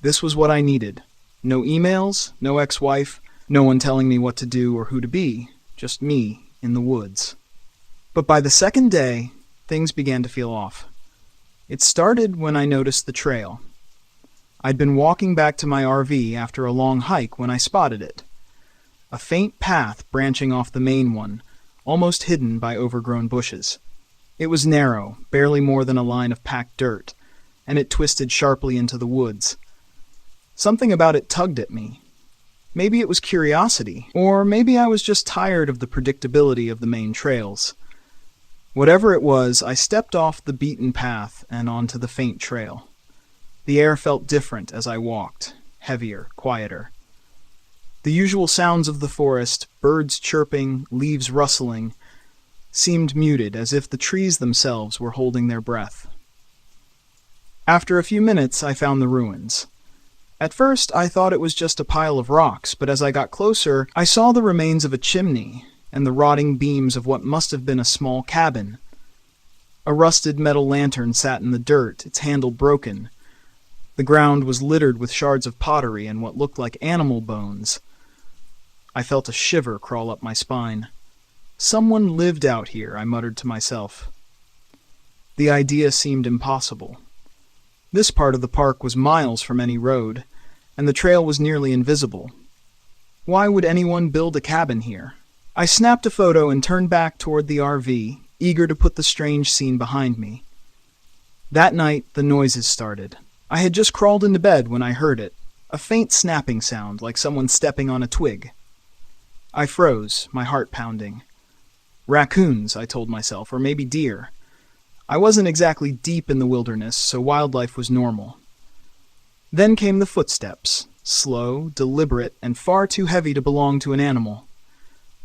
This was what I needed. No emails, no ex-wife, no one telling me what to do or who to be, just me in the woods. But by the second day, things began to feel off. It started when I noticed the trail. I'd been walking back to my RV after a long hike when I spotted it. A faint path branching off the main one, almost hidden by overgrown bushes. It was narrow, barely more than a line of packed dirt, and it twisted sharply into the woods. Something about it tugged at me. Maybe it was curiosity, or maybe I was just tired of the predictability of the main trails. Whatever it was, I stepped off the beaten path and onto the faint trail. The air felt different as I walked, heavier, quieter. The usual sounds of the forest, birds chirping, leaves rustling, seemed muted, as if the trees themselves were holding their breath. After a few minutes, I found the ruins. At first, I thought it was just a pile of rocks, but as I got closer, I saw the remains of a chimney and the rotting beams of what must have been a small cabin. A rusted metal lantern sat in the dirt, its handle broken. The ground was littered with shards of pottery and what looked like animal bones. I felt a shiver crawl up my spine. Someone lived out here, I muttered to myself. The idea seemed impossible. This part of the park was miles from any road, and the trail was nearly invisible. Why would anyone build a cabin here? I snapped a photo and turned back toward the RV, eager to put the strange scene behind me. That night, the noises started. I had just crawled into bed when I heard it, a faint snapping sound like someone stepping on a twig. I froze, my heart pounding. Raccoons, I told myself, or maybe deer. I wasn't exactly deep in the wilderness, so wildlife was normal. Then came the footsteps, slow, deliberate, and far too heavy to belong to an animal.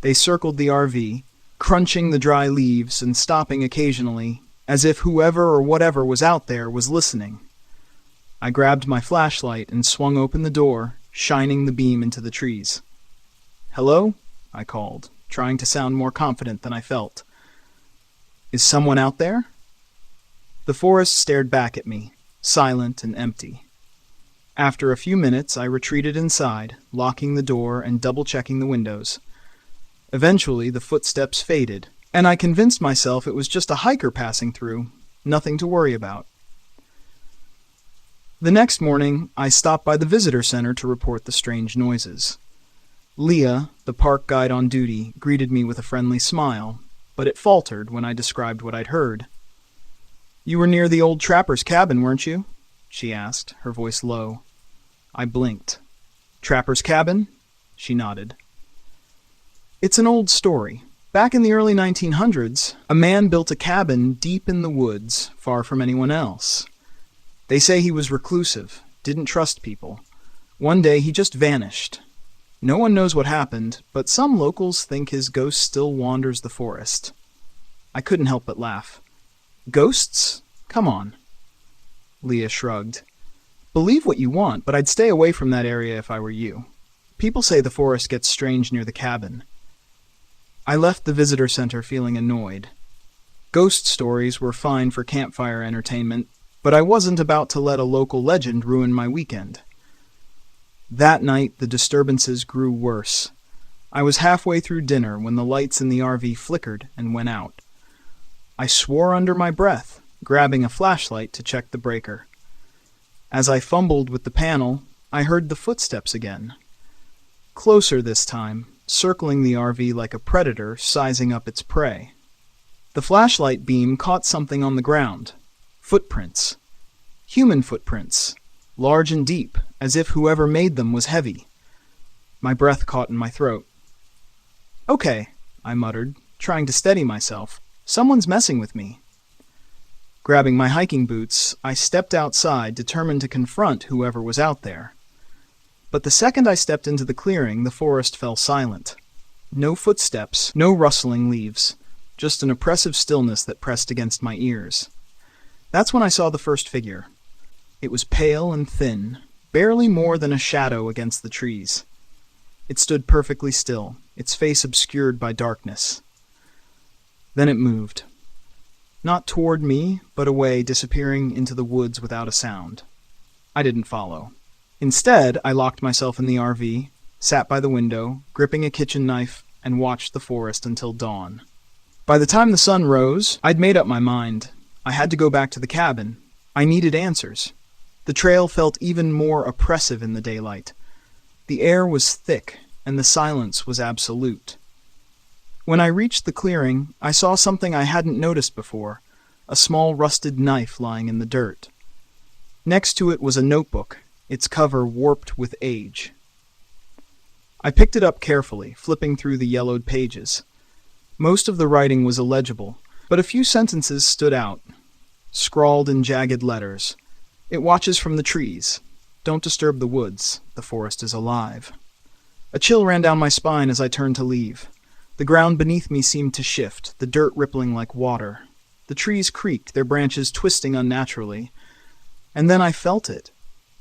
They circled the RV, crunching the dry leaves and stopping occasionally, as if whoever or whatever was out there was listening. I grabbed my flashlight and swung open the door, shining the beam into the trees. "Hello?" I called, trying to sound more confident than I felt. "Is someone out there?" The forest stared back at me, silent and empty. After a few minutes, I retreated inside, locking the door and double-checking the windows. Eventually, the footsteps faded, and I convinced myself it was just a hiker passing through, nothing to worry about. The next morning, I stopped by the visitor center to report the strange noises. Leah, the park guide on duty, greeted me with a friendly smile, but it faltered when I described what I'd heard. "You were near the old trapper's cabin, weren't you?" she asked, her voice low. I blinked. "Trapper's cabin?" She nodded. "It's an old story. Back in the early 1900s, a man built a cabin deep in the woods, far from anyone else. They say he was reclusive, didn't trust people. One day he just vanished. No one knows what happened, but some locals think his ghost still wanders the forest." I couldn't help but laugh. "Ghosts? Come on." Leah shrugged. "Believe what you want, but I'd stay away from that area if I were you. People say the forest gets strange near the cabin." I left the visitor center feeling annoyed. Ghost stories were fine for campfire entertainment, but I wasn't about to let a local legend ruin my weekend. That night, the disturbances grew worse. I was halfway through dinner when the lights in the RV flickered and went out. I swore under my breath, grabbing a flashlight to check the breaker. As I fumbled with the panel, I heard the footsteps again. Closer this time, circling the RV like a predator sizing up its prey. The flashlight beam caught something on the ground. Footprints. Human footprints. Large and deep, as if whoever made them was heavy. My breath caught in my throat. "Okay," I muttered, trying to steady myself. "Someone's messing with me." Grabbing my hiking boots, I stepped outside, determined to confront whoever was out there. But the second I stepped into the clearing, the forest fell silent. No footsteps, no rustling leaves, just an oppressive stillness that pressed against my ears. That's when I saw the first figure. It was pale and thin, barely more than a shadow against the trees. It stood perfectly still, its face obscured by darkness. Then it moved. Not toward me, but away, disappearing into the woods without a sound. I didn't follow. Instead, I locked myself in the RV, sat by the window, gripping a kitchen knife, and watched the forest until dawn. By the time the sun rose, I'd made up my mind. I had to go back to the cabin. I needed answers. The trail felt even more oppressive in the daylight. The air was thick, and the silence was absolute. When I reached the clearing, I saw something I hadn't noticed before, a small rusted knife lying in the dirt. Next to it was a notebook, its cover warped with age. I picked it up carefully, flipping through the yellowed pages. Most of the writing was illegible, but a few sentences stood out, scrawled in jagged letters. It watches from the trees. Don't disturb the woods. The forest is alive. A chill ran down my spine as I turned to leave. The ground beneath me seemed to shift, the dirt rippling like water. The trees creaked, their branches twisting unnaturally. And then I felt it.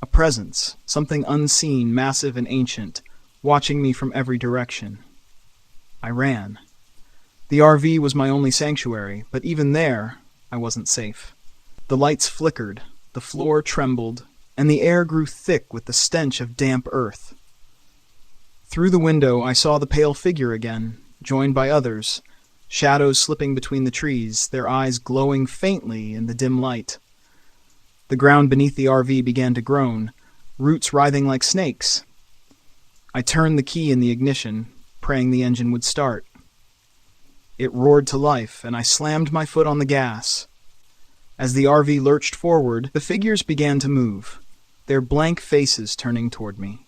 A presence, something unseen, massive and ancient, watching me from every direction. I ran. The RV was my only sanctuary, but even there, I wasn't safe. The lights flickered, the floor trembled, and the air grew thick with the stench of damp earth. Through the window, I saw the pale figure again, joined by others, shadows slipping between the trees, their eyes glowing faintly in the dim light. The ground beneath the RV began to groan, roots writhing like snakes. I turned the key in the ignition, praying the engine would start. It roared to life, and I slammed my foot on the gas. As the RV lurched forward, the figures began to move, their blank faces turning toward me.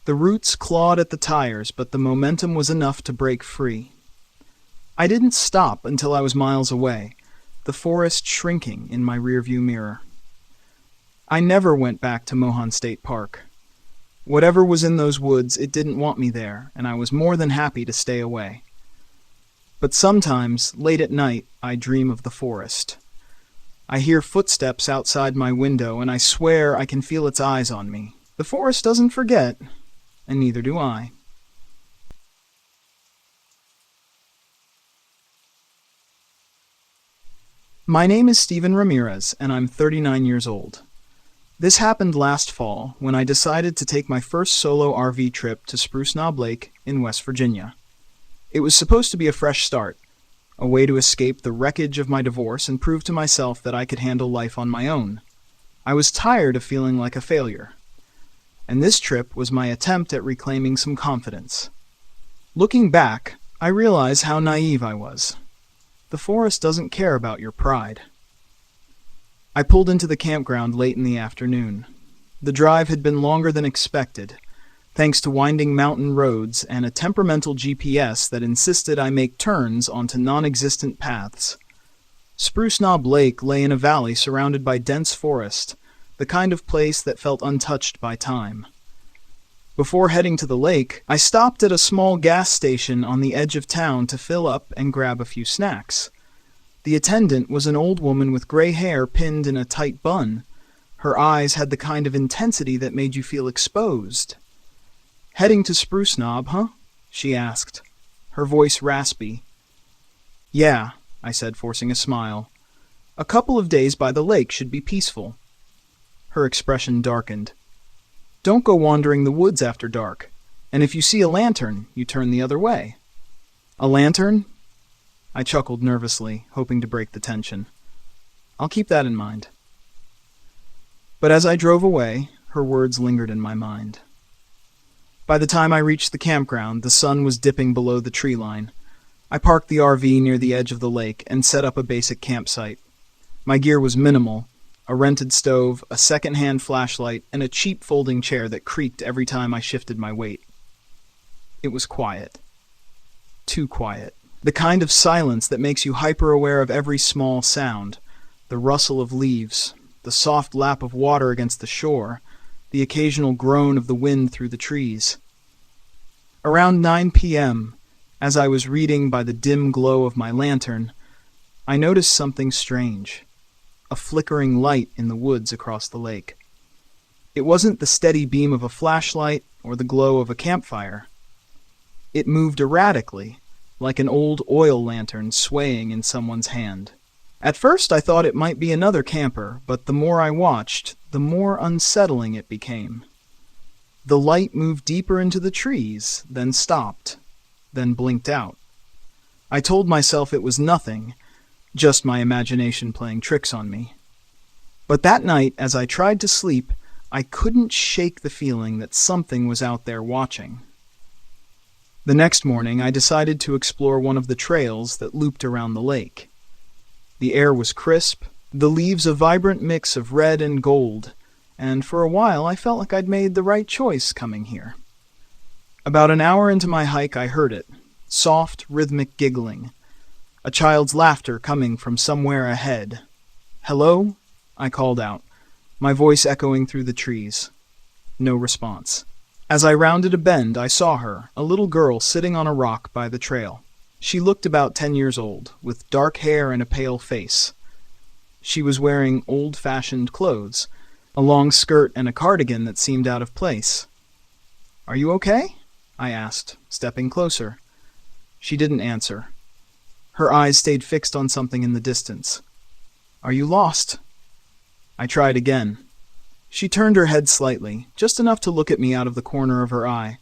The roots clawed at the tires, but the momentum was enough to break free. I didn't stop until I was miles away, the forest shrinking in my rearview mirror. I never went back to Mohan State Park. Whatever was in those woods, it didn't want me there, and I was more than happy to stay away. But sometimes, late at night, I dream of the forest. I hear footsteps outside my window, and I swear I can feel its eyes on me. The forest doesn't forget, and neither do I. My name is Steven Ramirez, and I'm 39 years old. This happened last fall when I decided to take my first solo RV trip to Spruce Knob Lake in West Virginia. It was supposed to be a fresh start, a way to escape the wreckage of my divorce and prove to myself that I could handle life on my own. I was tired of feeling like a failure, and this trip was my attempt at reclaiming some confidence. Looking back, I realize how naive I was. The forest doesn't care about your pride. I pulled into the campground late in the afternoon. The drive had been longer than expected, thanks to winding mountain roads and a temperamental GPS that insisted I make turns onto non-existent paths. Spruce Knob Lake lay in a valley surrounded by dense forest, the kind of place that felt untouched by time. Before heading to the lake, I stopped at a small gas station on the edge of town to fill up and grab a few snacks. The attendant was an old woman with gray hair pinned in a tight bun. Her eyes had the kind of intensity that made you feel exposed. "Heading to Spruce Knob, huh?" she asked, her voice raspy. "Yeah," I said, forcing a smile. "A couple of days by the lake should be peaceful." Her expression darkened. "Don't go wandering the woods after dark, and if you see a lantern, you turn the other way." "A lantern?" I chuckled nervously, hoping to break the tension. "I'll keep that in mind." But as I drove away, her words lingered in my mind. By the time I reached the campground, the sun was dipping below the tree line. I parked the RV near the edge of the lake and set up a basic campsite. My gear was minimal: a rented stove, a second-hand flashlight, and a cheap folding chair that creaked every time I shifted my weight. It was quiet. Too quiet. The kind of silence that makes you hyper-aware of every small sound. The rustle of leaves, the soft lap of water against the shore, the occasional groan of the wind through the trees. Around 9 p.m., as I was reading by the dim glow of my lantern, I noticed something strange. A flickering light in the woods across the lake. It wasn't the steady beam of a flashlight or the glow of a campfire. It moved erratically, like an old oil lantern swaying in someone's hand. At first I thought it might be another camper, but the more I watched, the more unsettling it became. The light moved deeper into the trees, then stopped, then blinked out. I told myself it was nothing, just my imagination playing tricks on me. But that night, as I tried to sleep, I couldn't shake the feeling that something was out there watching. The next morning, I decided to explore one of the trails that looped around the lake. The air was crisp, the leaves a vibrant mix of red and gold, and for a while I felt like I'd made the right choice coming here. About an hour into my hike, I heard it, soft, rhythmic giggling, a child's laughter coming from somewhere ahead. "Hello?" I called out, my voice echoing through the trees. No response. As I rounded a bend, I saw her, a little girl sitting on a rock by the trail. She looked about 10 years old, with dark hair and a pale face. She was wearing old-fashioned clothes, a long skirt and a cardigan that seemed out of place. "Are you okay?" I asked, stepping closer. She didn't answer. Her eyes stayed fixed on something in the distance. "Are you lost?" I tried again. She turned her head slightly, just enough to look at me out of the corner of her eye.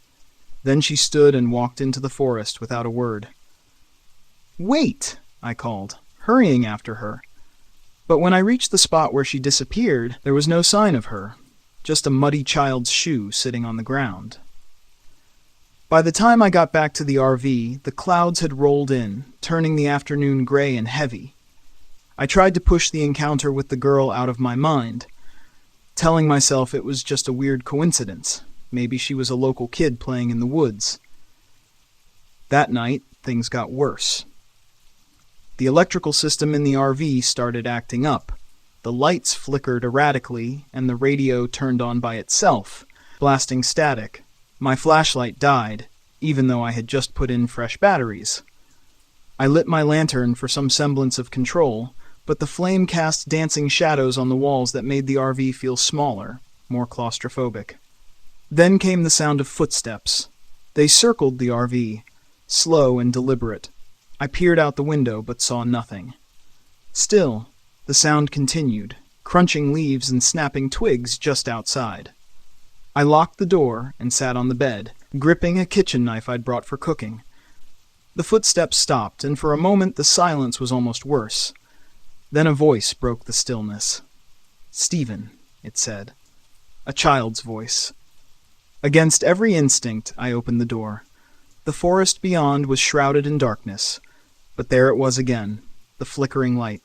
Then she stood and walked into the forest without a word. "Wait!" I called, hurrying after her. But when I reached the spot where she disappeared, there was no sign of her, just a muddy child's shoe sitting on the ground. By the time I got back to the RV, the clouds had rolled in, turning the afternoon gray and heavy. I tried to push the encounter with the girl out of my mind, telling myself it was just a weird coincidence. Maybe she was a local kid playing in the woods. That night, things got worse. The electrical system in the RV started acting up. The lights flickered erratically, and the radio turned on by itself, blasting static. My flashlight died, even though I had just put in fresh batteries. I lit my lantern for some semblance of control, but the flame cast dancing shadows on the walls that made the RV feel smaller, more claustrophobic. Then came the sound of footsteps. They circled the RV, slow and deliberate. I peered out the window but saw nothing. Still, the sound continued, crunching leaves and snapping twigs just outside. I locked the door and sat on the bed, gripping a kitchen knife I'd brought for cooking. The footsteps stopped, and for a moment the silence was almost worse. Then a voice broke the stillness. "Stephen," it said. A child's voice. Against every instinct, I opened the door. The forest beyond was shrouded in darkness, but there it was again, the flickering light.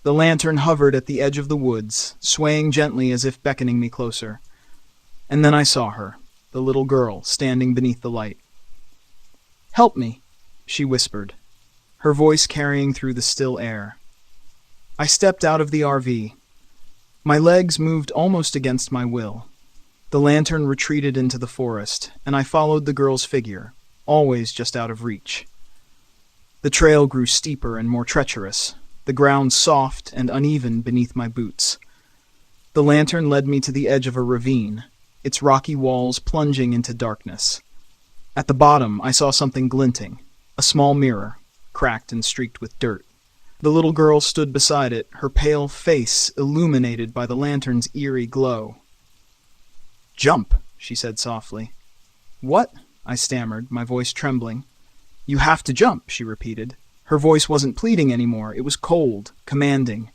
The lantern hovered at the edge of the woods, swaying gently as if beckoning me closer. And then I saw her, the little girl, standing beneath the light. "Help me," she whispered, her voice carrying through the still air. I stepped out of the RV. My legs moved almost against my will. The lantern retreated into the forest, and I followed the girl's figure, always just out of reach. The trail grew steeper and more treacherous, the ground soft and uneven beneath my boots. The lantern led me to the edge of a ravine, its rocky walls plunging into darkness. At the bottom, I saw something glinting, a small mirror, cracked and streaked with dirt. The little girl stood beside it, her pale face illuminated by the lantern's eerie glow. "Jump," she said softly. "What?" I stammered, my voice trembling. "You have to jump," she repeated. Her voice wasn't pleading anymore, it was cold, commanding.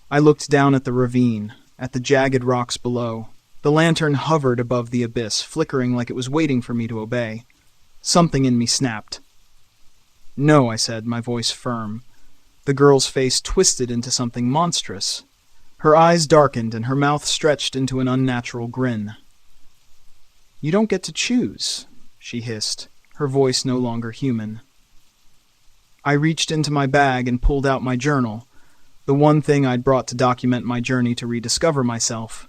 I looked down at the ravine, at the jagged rocks below. The lantern hovered above the abyss, flickering like it was waiting for me to obey. Something in me snapped. "No," I said, my voice firm. The girl's face twisted into something monstrous. Her eyes darkened and her mouth stretched into an unnatural grin. "You don't get to choose," she hissed, her voice no longer human. I reached into my bag and pulled out my journal. the one thing I'd brought to document my journey to rediscover myself.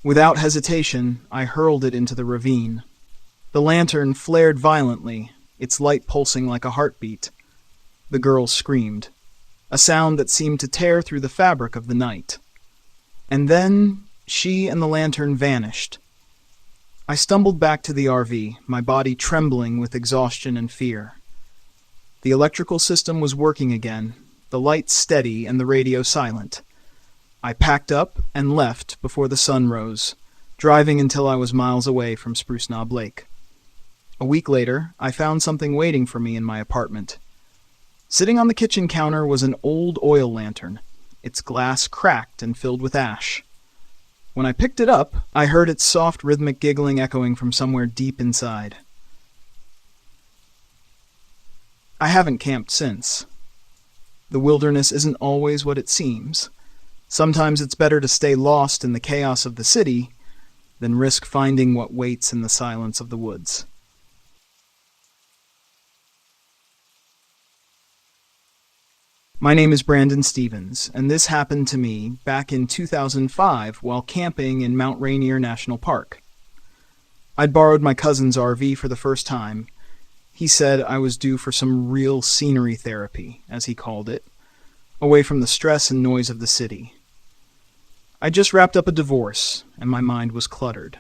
Without hesitation, I hurled it into the ravine. The lantern flared violently, its light pulsing like a heartbeat. The girl screamed, a sound that seemed to tear through the fabric of the night. And then she and the lantern vanished. I stumbled back to the RV, my body trembling with exhaustion and fear. The electrical system was working again, the lights steady and the radio silent. I packed up and left before the sun rose, driving until I was miles away from Spruce Knob Lake. A week later, I found something waiting for me in my apartment. Sitting on the kitchen counter was an old oil lantern, its glass cracked and filled with ash. When I picked it up, I heard its soft rhythmic giggling echoing from somewhere deep inside. I haven't camped since. The wilderness isn't always what it seems. Sometimes it's better to stay lost in the chaos of the city than risk finding what waits in the silence of the woods. My name is Brandon Stevens, and this happened to me back in 2005 while camping in Mount Rainier National Park. I'd borrowed my cousin's RV for the first time. He said I was due for some real scenery therapy, as he called it, away from the stress and noise of the city. I just wrapped up a divorce, and my mind was cluttered.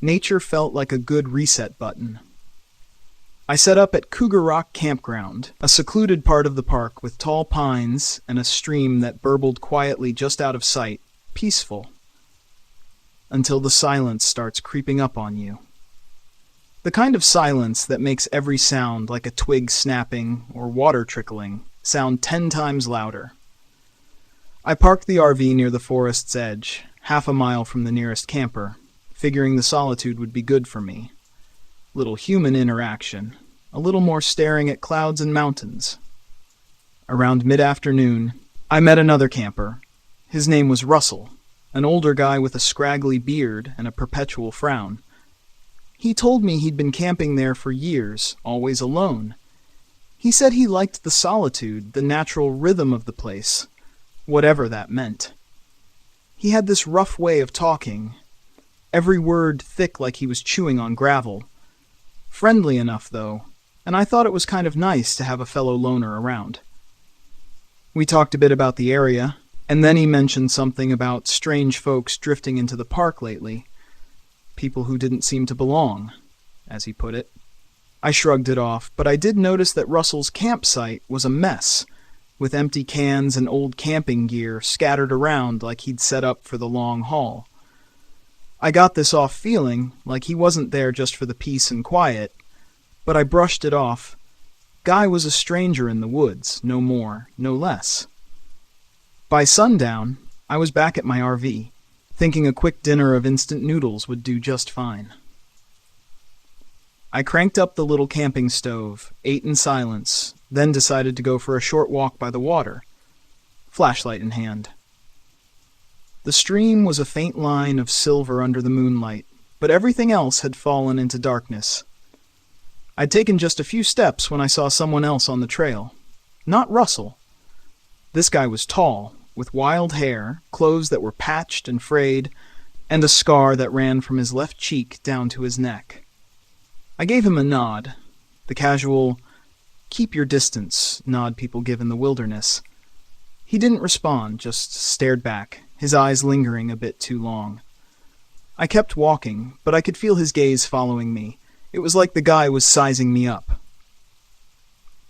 Nature felt like a good reset button. I set up at Cougar Rock Campground, a secluded part of the park with tall pines and a stream that burbled quietly just out of sight, peaceful, until the silence starts creeping up on you. The kind of silence that makes every sound, like a twig snapping or water trickling, sound 10 times louder. I parked the RV near the forest's edge, half a mile from the nearest camper, figuring the solitude would be good for me. Little human interaction, a little more staring at clouds and mountains. Around mid-afternoon, I met another camper. His name was Russell, an older guy with a scraggly beard and a perpetual frown. He told me he'd been camping there for years, always alone. He said he liked the solitude, the natural rhythm of the place, whatever that meant. He had this rough way of talking, every word thick like he was chewing on gravel. Friendly enough, though, and I thought it was kind of nice to have a fellow loner around. We talked a bit about the area, and then he mentioned something about strange folks drifting into the park lately. People who didn't seem to belong, as he put it. I shrugged it off, but I did notice that Russell's campsite was a mess, with empty cans and old camping gear scattered around like he'd set up for the long haul. I got this off feeling like he wasn't there just for the peace and quiet, but I brushed it off. Guy was a stranger in the woods, no more, no less. By sundown, I was back at my RV, thinking a quick dinner of instant noodles would do just fine. I cranked up the little camping stove, ate in silence, then decided to go for a short walk by the water, flashlight in hand. The stream was a faint line of silver under the moonlight, but everything else had fallen into darkness. I'd taken just a few steps when I saw someone else on the trail. Not Russell. This guy was tall, with wild hair, clothes that were patched and frayed, and a scar that ran from his left cheek down to his neck. I gave him a nod, the casual, keep your distance nod people give in the wilderness. He didn't respond, just stared back, his eyes lingering a bit too long. I kept walking, but I could feel his gaze following me. It was like the guy was sizing me up.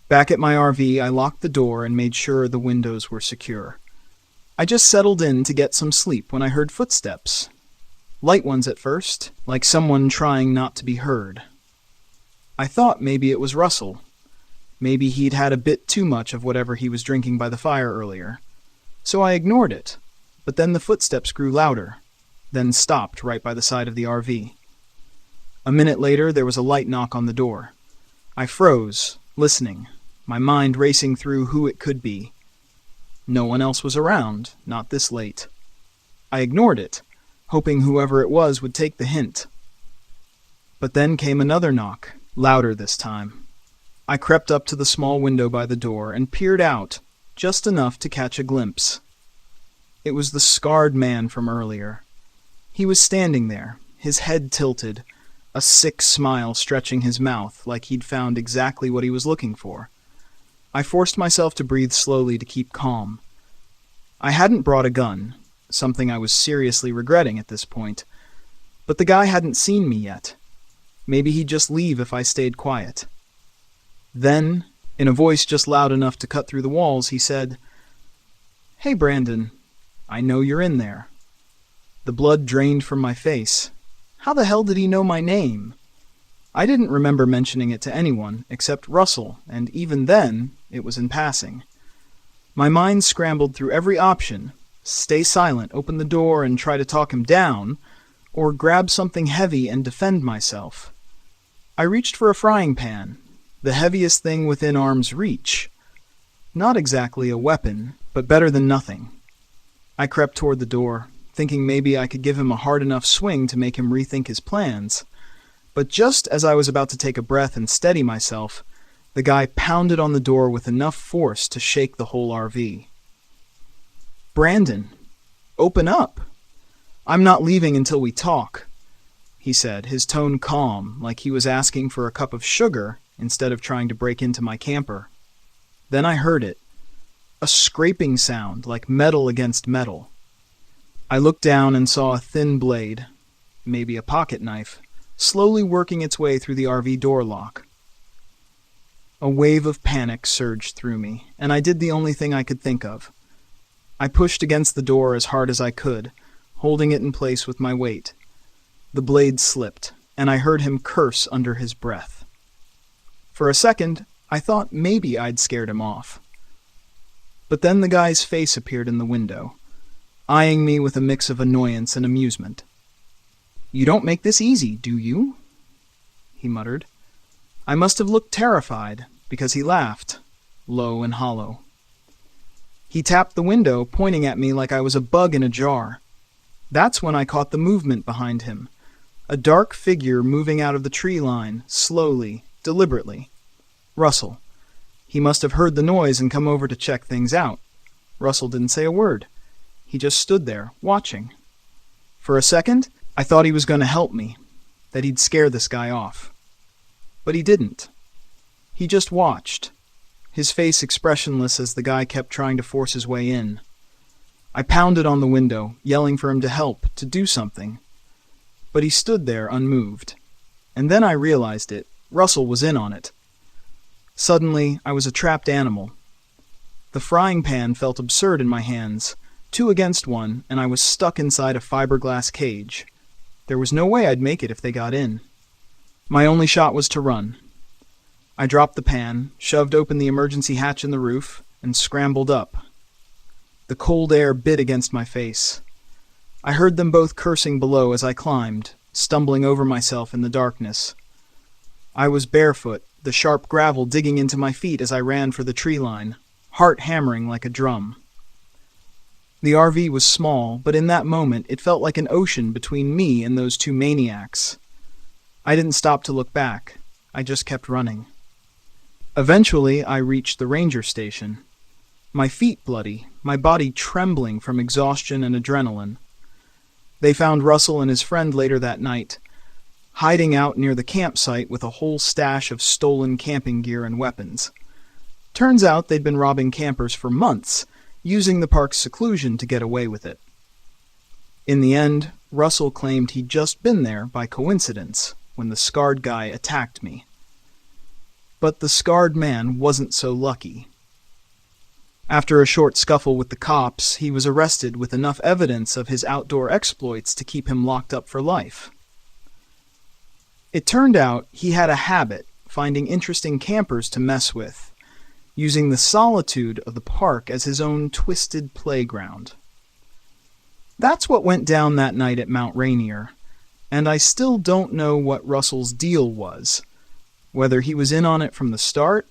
Back at my RV, I locked the door and made sure the windows were secure. I just settled in to get some sleep when I heard footsteps. Light ones at first, like someone trying not to be heard. I thought maybe it was Russell. Maybe he'd had a bit too much of whatever he was drinking by the fire earlier. So I ignored it. But then the footsteps grew louder, then stopped right by the side of the RV. A minute later, there was a light knock on the door. I froze, listening, my mind racing through who it could be. No one else was around, not this late. I ignored it, hoping whoever it was would take the hint. But then came another knock, louder this time. I crept up to the small window by the door and peered out, just enough to catch a glimpse. It was the scarred man from earlier. He was standing there, his head tilted, a sick smile stretching his mouth like he'd found exactly what he was looking for. I forced myself to breathe slowly to keep calm. I hadn't brought a gun, something I was seriously regretting at this point, but the guy hadn't seen me yet. Maybe he'd just leave if I stayed quiet. Then, in a voice just loud enough to cut through the walls, he said, "Hey, Brandon, I know you're in there." The blood drained from my face. How the hell did he know my name? I didn't remember mentioning it to anyone except Russell, and even then, it was in passing. My mind scrambled through every option: stay silent, open the door and try to talk him down, or grab something heavy and defend myself. I reached for a frying pan, the heaviest thing within arm's reach. Not exactly a weapon, but better than nothing. I crept toward the door, thinking maybe I could give him a hard enough swing to make him rethink his plans. But just as I was about to take a breath and steady myself, the guy pounded on the door with enough force to shake the whole RV. "Brandon, open up. I'm not leaving until we talk," he said, his tone calm, like he was asking for a cup of sugar instead of trying to break into my camper. Then I heard it, a scraping sound like metal against metal. I looked down and saw a thin blade, maybe a pocket knife, slowly working its way through the RV door lock. A wave of panic surged through me, and I did the only thing I could think of. I pushed against the door as hard as I could, holding it in place with my weight. The blade slipped, and I heard him curse under his breath. For a second, I thought maybe I'd scared him off. But then the guy's face appeared in the window, eyeing me with a mix of annoyance and amusement. "You don't make this easy, do you?" he muttered. I must have looked terrified, because he laughed, low and hollow. He tapped the window, pointing at me like I was a bug in a jar. That's when I caught the movement behind him, a dark figure moving out of the tree line, slowly, deliberately. Russell. He must have heard the noise and come over to check things out. Russell didn't say a word. He just stood there, watching. For a second, I thought he was going to help me, that he'd scare this guy off. But he didn't. He just watched, his face expressionless as the guy kept trying to force his way in. I pounded on the window, yelling for him to help, to do something. But he stood there unmoved. And then I realized it. Russell was in on it. Suddenly, I was a trapped animal. The frying pan felt absurd in my hands, 2 against 1, and I was stuck inside a fiberglass cage. There was no way I'd make it if they got in. My only shot was to run. I dropped the pan, shoved open the emergency hatch in the roof, and scrambled up. The cold air bit against my face. I heard them both cursing below as I climbed, stumbling over myself in the darkness. I was barefoot, the sharp gravel digging into my feet as I ran for the tree line, heart hammering like a drum. The RV was small, but in that moment it felt like an ocean between me and those 2 maniacs. I didn't stop to look back. I just kept running. Eventually, I reached the ranger station. My feet bloody, my body trembling from exhaustion and adrenaline. They found Russell and his friend later that night, hiding out near the campsite with a whole stash of stolen camping gear and weapons. Turns out they'd been robbing campers for months, using the park's seclusion to get away with it. In the end, Russell claimed he'd just been there by coincidence when the scarred guy attacked me. But the scarred man wasn't so lucky. After a short scuffle with the cops, he was arrested with enough evidence of his outdoor exploits to keep him locked up for life. It turned out he had a habit finding interesting campers to mess with, using the solitude of the park as his own twisted playground. That's what went down that night at Mount Rainier, and I still don't know what Russell's deal was, whether he was in on it from the start,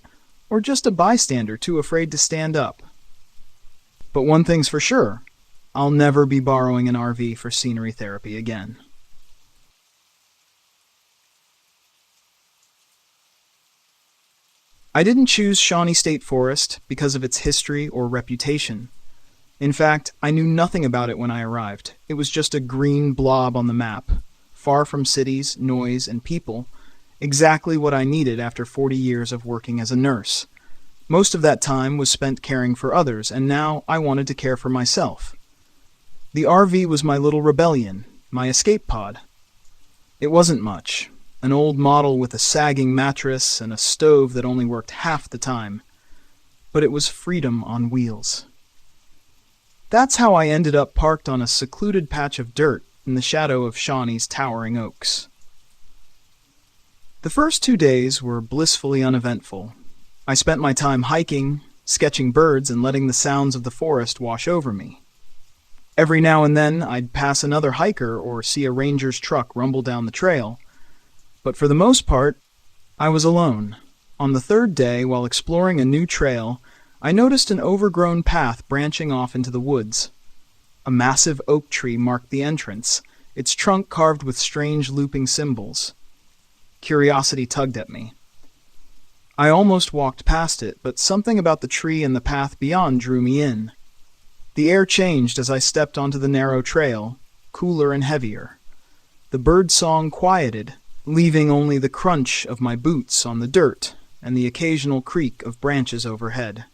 or just a bystander too afraid to stand up. But one thing's for sure, I'll never be borrowing an RV for scenery therapy again. I didn't choose Shawnee State Forest because of its history or reputation. In fact, I knew nothing about it when I arrived. It was just a green blob on the map, far from cities, noise, and people, exactly what I needed after 40 years of working as a nurse. Most of that time was spent caring for others, and now I wanted to care for myself. The RV was my little rebellion, my escape pod. It wasn't much. An old model with a sagging mattress and a stove that only worked half the time. But it was freedom on wheels. That's how I ended up parked on a secluded patch of dirt in the shadow of Shawnee's towering oaks. The first 2 days were blissfully uneventful. I spent my time hiking, sketching birds, and letting the sounds of the forest wash over me. Every now and then I'd pass another hiker or see a ranger's truck rumble down the trail. But for the most part, I was alone. On the third day, while exploring a new trail, I noticed an overgrown path branching off into the woods. A massive oak tree marked the entrance, its trunk carved with strange looping symbols. Curiosity tugged at me. I almost walked past it, but something about the tree and the path beyond drew me in. The air changed as I stepped onto the narrow trail, cooler and heavier. The bird song quieted, leaving only the crunch of my boots on the dirt and the occasional creak of branches overhead.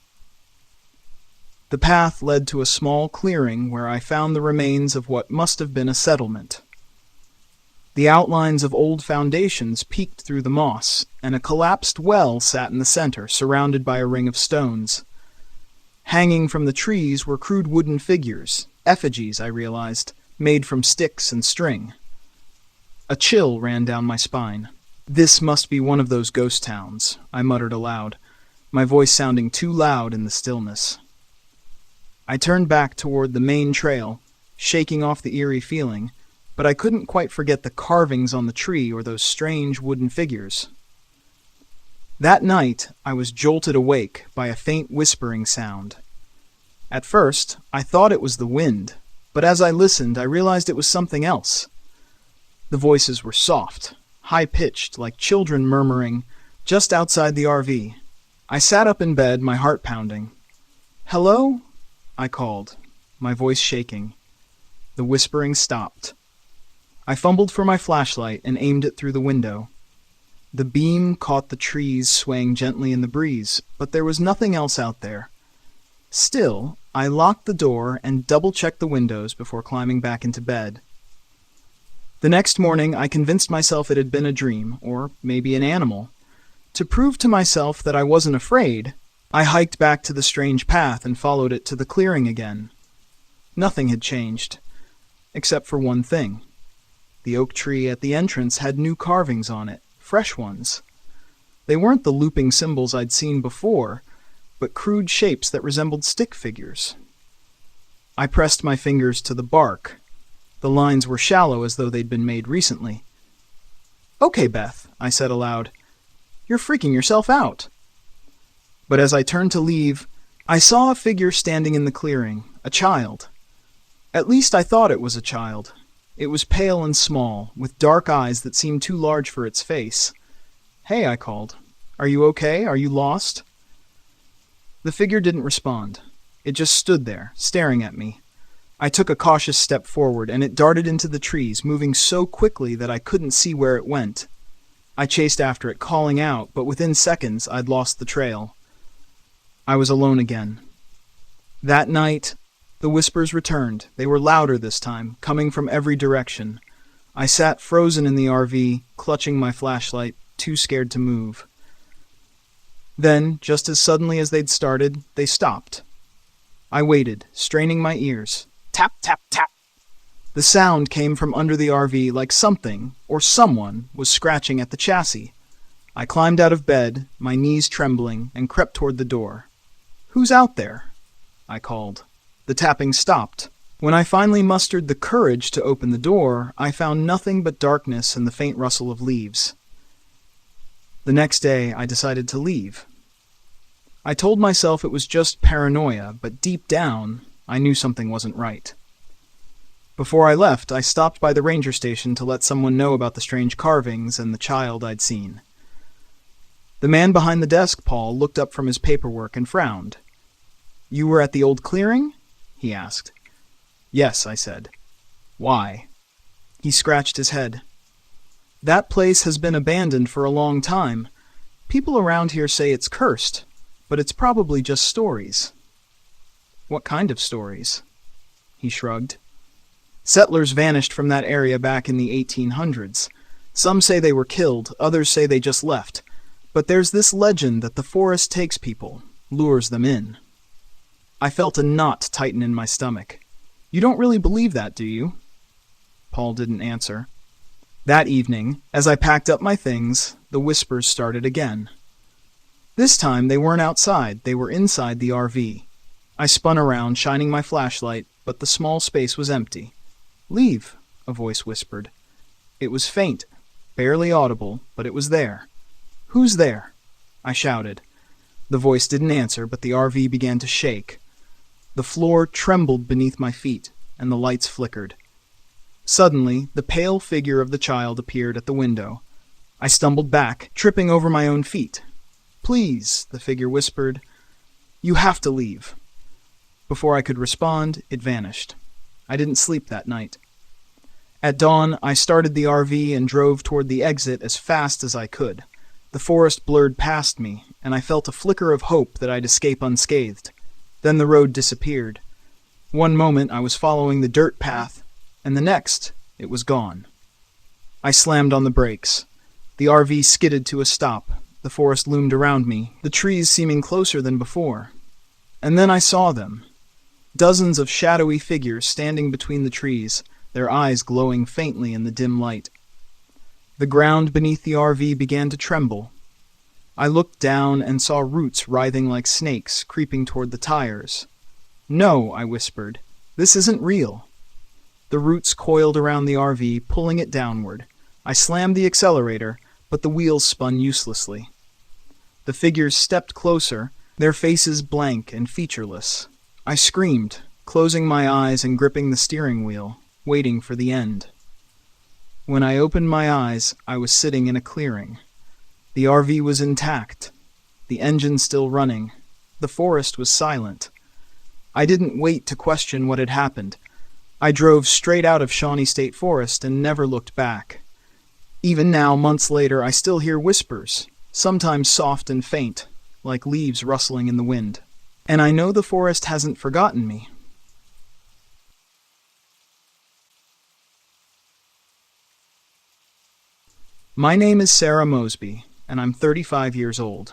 The path led to a small clearing where I found the remains of what must have been a settlement. The outlines of old foundations peeked through the moss, and a collapsed well sat in the center, surrounded by a ring of stones. Hanging from the trees were crude wooden figures, effigies, I realized, made from sticks and string. A chill ran down my spine. This must be one of those ghost towns, I muttered aloud, my voice sounding too loud in the stillness. I turned back toward the main trail, shaking off the eerie feeling, but I couldn't quite forget the carvings on the tree or those strange wooden figures. That night, I was jolted awake by a faint whispering sound. At first, I thought it was the wind, but as I listened, I realized it was something else. The voices were soft, high-pitched, like children murmuring, just outside the RV. I sat up in bed, my heart pounding. "Hello?" I called, my voice shaking. The whispering stopped. I fumbled for my flashlight and aimed it through the window. The beam caught the trees swaying gently in the breeze, but there was nothing else out there. Still, I locked the door and double-checked the windows before climbing back into bed. The next morning, I convinced myself it had been a dream, or maybe an animal. To prove to myself that I wasn't afraid, I hiked back to the strange path and followed it to the clearing again. Nothing had changed, except for one thing. The oak tree at the entrance had new carvings on it, fresh ones. They weren't the looping symbols I'd seen before, but crude shapes that resembled stick figures. I pressed my fingers to the bark. The lines were shallow as though they'd been made recently. "Okay, Beth," I said aloud. "You're freaking yourself out." But as I turned to leave, I saw a figure standing in the clearing, a child. At least I thought it was a child. It was pale and small, with dark eyes that seemed too large for its face. "Hey," I called. "Are you okay? Are you lost?" The figure didn't respond. It just stood there, staring at me. I took a cautious step forward, and it darted into the trees, moving so quickly that I couldn't see where it went. I chased after it, calling out, but within seconds I'd lost the trail. I was alone again. That night, the whispers returned. They were louder this time, coming from every direction. I sat frozen in the RV, clutching my flashlight, too scared to move. Then, just as suddenly as they'd started, they stopped. I waited, straining my ears. Tap, tap, tap. The sound came from under the RV like something, or someone, was scratching at the chassis. I climbed out of bed, my knees trembling, and crept toward the door. "Who's out there?" I called. The tapping stopped. When I finally mustered the courage to open the door, I found nothing but darkness and the faint rustle of leaves. The next day, I decided to leave. I told myself it was just paranoia, but deep down, I knew something wasn't right. Before I left, I stopped by the ranger station to let someone know about the strange carvings and the child I'd seen. The man behind the desk, Paul, looked up from his paperwork and frowned. "You were at the old clearing?" he asked. "Yes," I said. "Why?" He scratched his head. "That place has been abandoned for a long time. People around here say it's cursed, but it's probably just stories." "What kind of stories?" He shrugged. "Settlers vanished from that area back in the 1800s. Some say they were killed, others say they just left. But there's this legend that the forest takes people, lures them in." I felt a knot tighten in my stomach. "You don't really believe that, do you?" Paul didn't answer. That evening, as I packed up my things, the whispers started again. This time they weren't outside, they were inside the RV. I spun around, shining my flashlight, but the small space was empty. "Leave," a voice whispered. It was faint, barely audible, but it was there. "Who's there?" I shouted. The voice didn't answer, but the RV began to shake. The floor trembled beneath my feet, and the lights flickered. Suddenly, the pale figure of the child appeared at the window. I stumbled back, tripping over my own feet. "Please," the figure whispered. "You have to leave." Before I could respond, it vanished. I didn't sleep that night. At dawn, I started the RV and drove toward the exit as fast as I could. The forest blurred past me, and I felt a flicker of hope that I'd escape unscathed. Then the road disappeared. One moment I was following the dirt path, and the next, it was gone. I slammed on the brakes. The RV skidded to a stop. The forest loomed around me, the trees seeming closer than before. And then I saw them. Dozens of shadowy figures standing between the trees, their eyes glowing faintly in the dim light. The ground beneath the RV began to tremble. I looked down and saw roots writhing like snakes, creeping toward the tires. "No," I whispered. "This isn't real." The roots coiled around the RV, pulling it downward. I slammed the accelerator, but the wheels spun uselessly. The figures stepped closer, their faces blank and featureless. I screamed, closing my eyes and gripping the steering wheel, waiting for the end. When I opened my eyes, I was sitting in a clearing. The RV was intact, the engine still running. The forest was silent. I didn't wait to question what had happened. I drove straight out of Shawnee State Forest and never looked back. Even now, months later, I still hear whispers, sometimes soft and faint, like leaves rustling in the wind. And I know the forest hasn't forgotten me. My name is Sarah Mosby, and I'm 35 years old.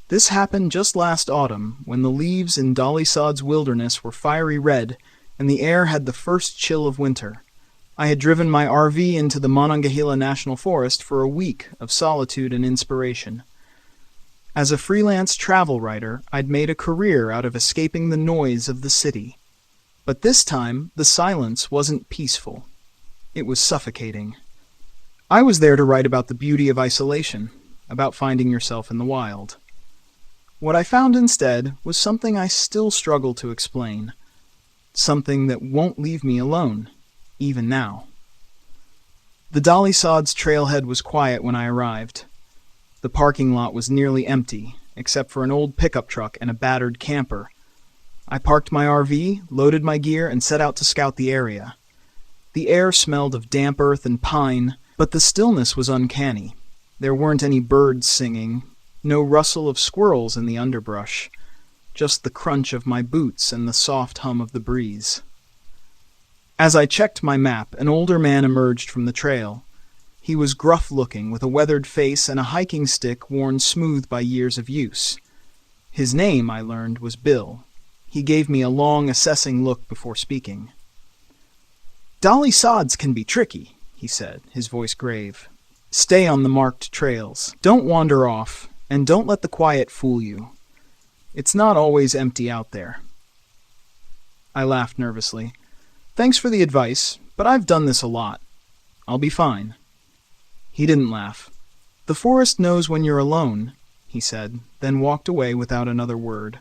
This happened just last autumn, when the leaves in Dolly Sod's wilderness were fiery red, and the air had the first chill of winter. I had driven my RV into the Monongahela National Forest for a week of solitude and inspiration. As a freelance travel writer, I'd made a career out of escaping the noise of the city. But this time, the silence wasn't peaceful. It was suffocating. I was there to write about the beauty of isolation, about finding yourself in the wild. What I found instead was something I still struggle to explain. Something that won't leave me alone, even now. The Dolly Sods trailhead was quiet when I arrived. The parking lot was nearly empty, except for an old pickup truck and a battered camper. I parked my RV, loaded my gear, and set out to scout the area. The air smelled of damp earth and pine, but the stillness was uncanny. There weren't any birds singing, no rustle of squirrels in the underbrush, just the crunch of my boots and the soft hum of the breeze. As I checked my map, an older man emerged from the trail. He was gruff-looking, with a weathered face and a hiking stick worn smooth by years of use. His name, I learned, was Bill. He gave me a long, assessing look before speaking. "Dolly Sods can be tricky," he said, his voice grave. "Stay on the marked trails. Don't wander off, and don't let the quiet fool you. It's not always empty out there." I laughed nervously. "Thanks for the advice, but I've done this a lot. I'll be fine." He didn't laugh. "The forest knows when you're alone," he said, then walked away without another word.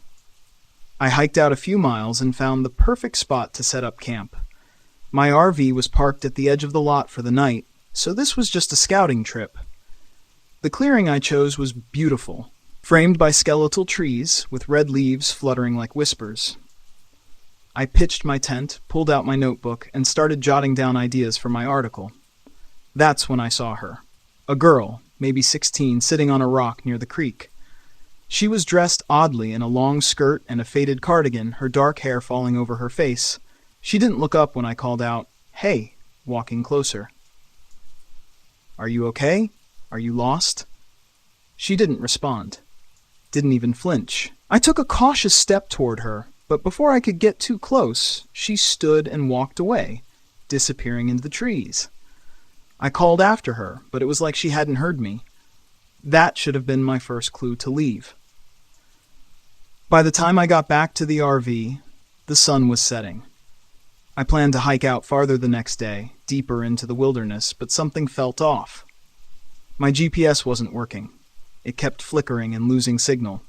I hiked out a few miles and found the perfect spot to set up camp. My RV was parked at the edge of the lot for the night, so this was just a scouting trip. The The clearing I chose was beautiful, framed by skeletal trees with red leaves fluttering like whispers. I pitched my tent, pulled out my notebook, and started jotting down ideas for my article. That's when I saw her. A girl, maybe 16, sitting on a rock near the creek. She was dressed oddly in a long skirt and a faded cardigan, her dark hair falling over her face. She didn't look up when I called out, "Hey," walking closer. "Are you okay? Are you lost?" She didn't respond. Didn't even flinch. I took a cautious step toward her, but before I could get too close, she stood and walked away, disappearing into the trees. I called after her, but it was like she hadn't heard me. That should have been my first clue to leave. By the time I got back to the RV, the sun was setting. I planned to hike out farther the next day, deeper into the wilderness, but something felt off. My GPS wasn't working. It kept flickering and losing signal.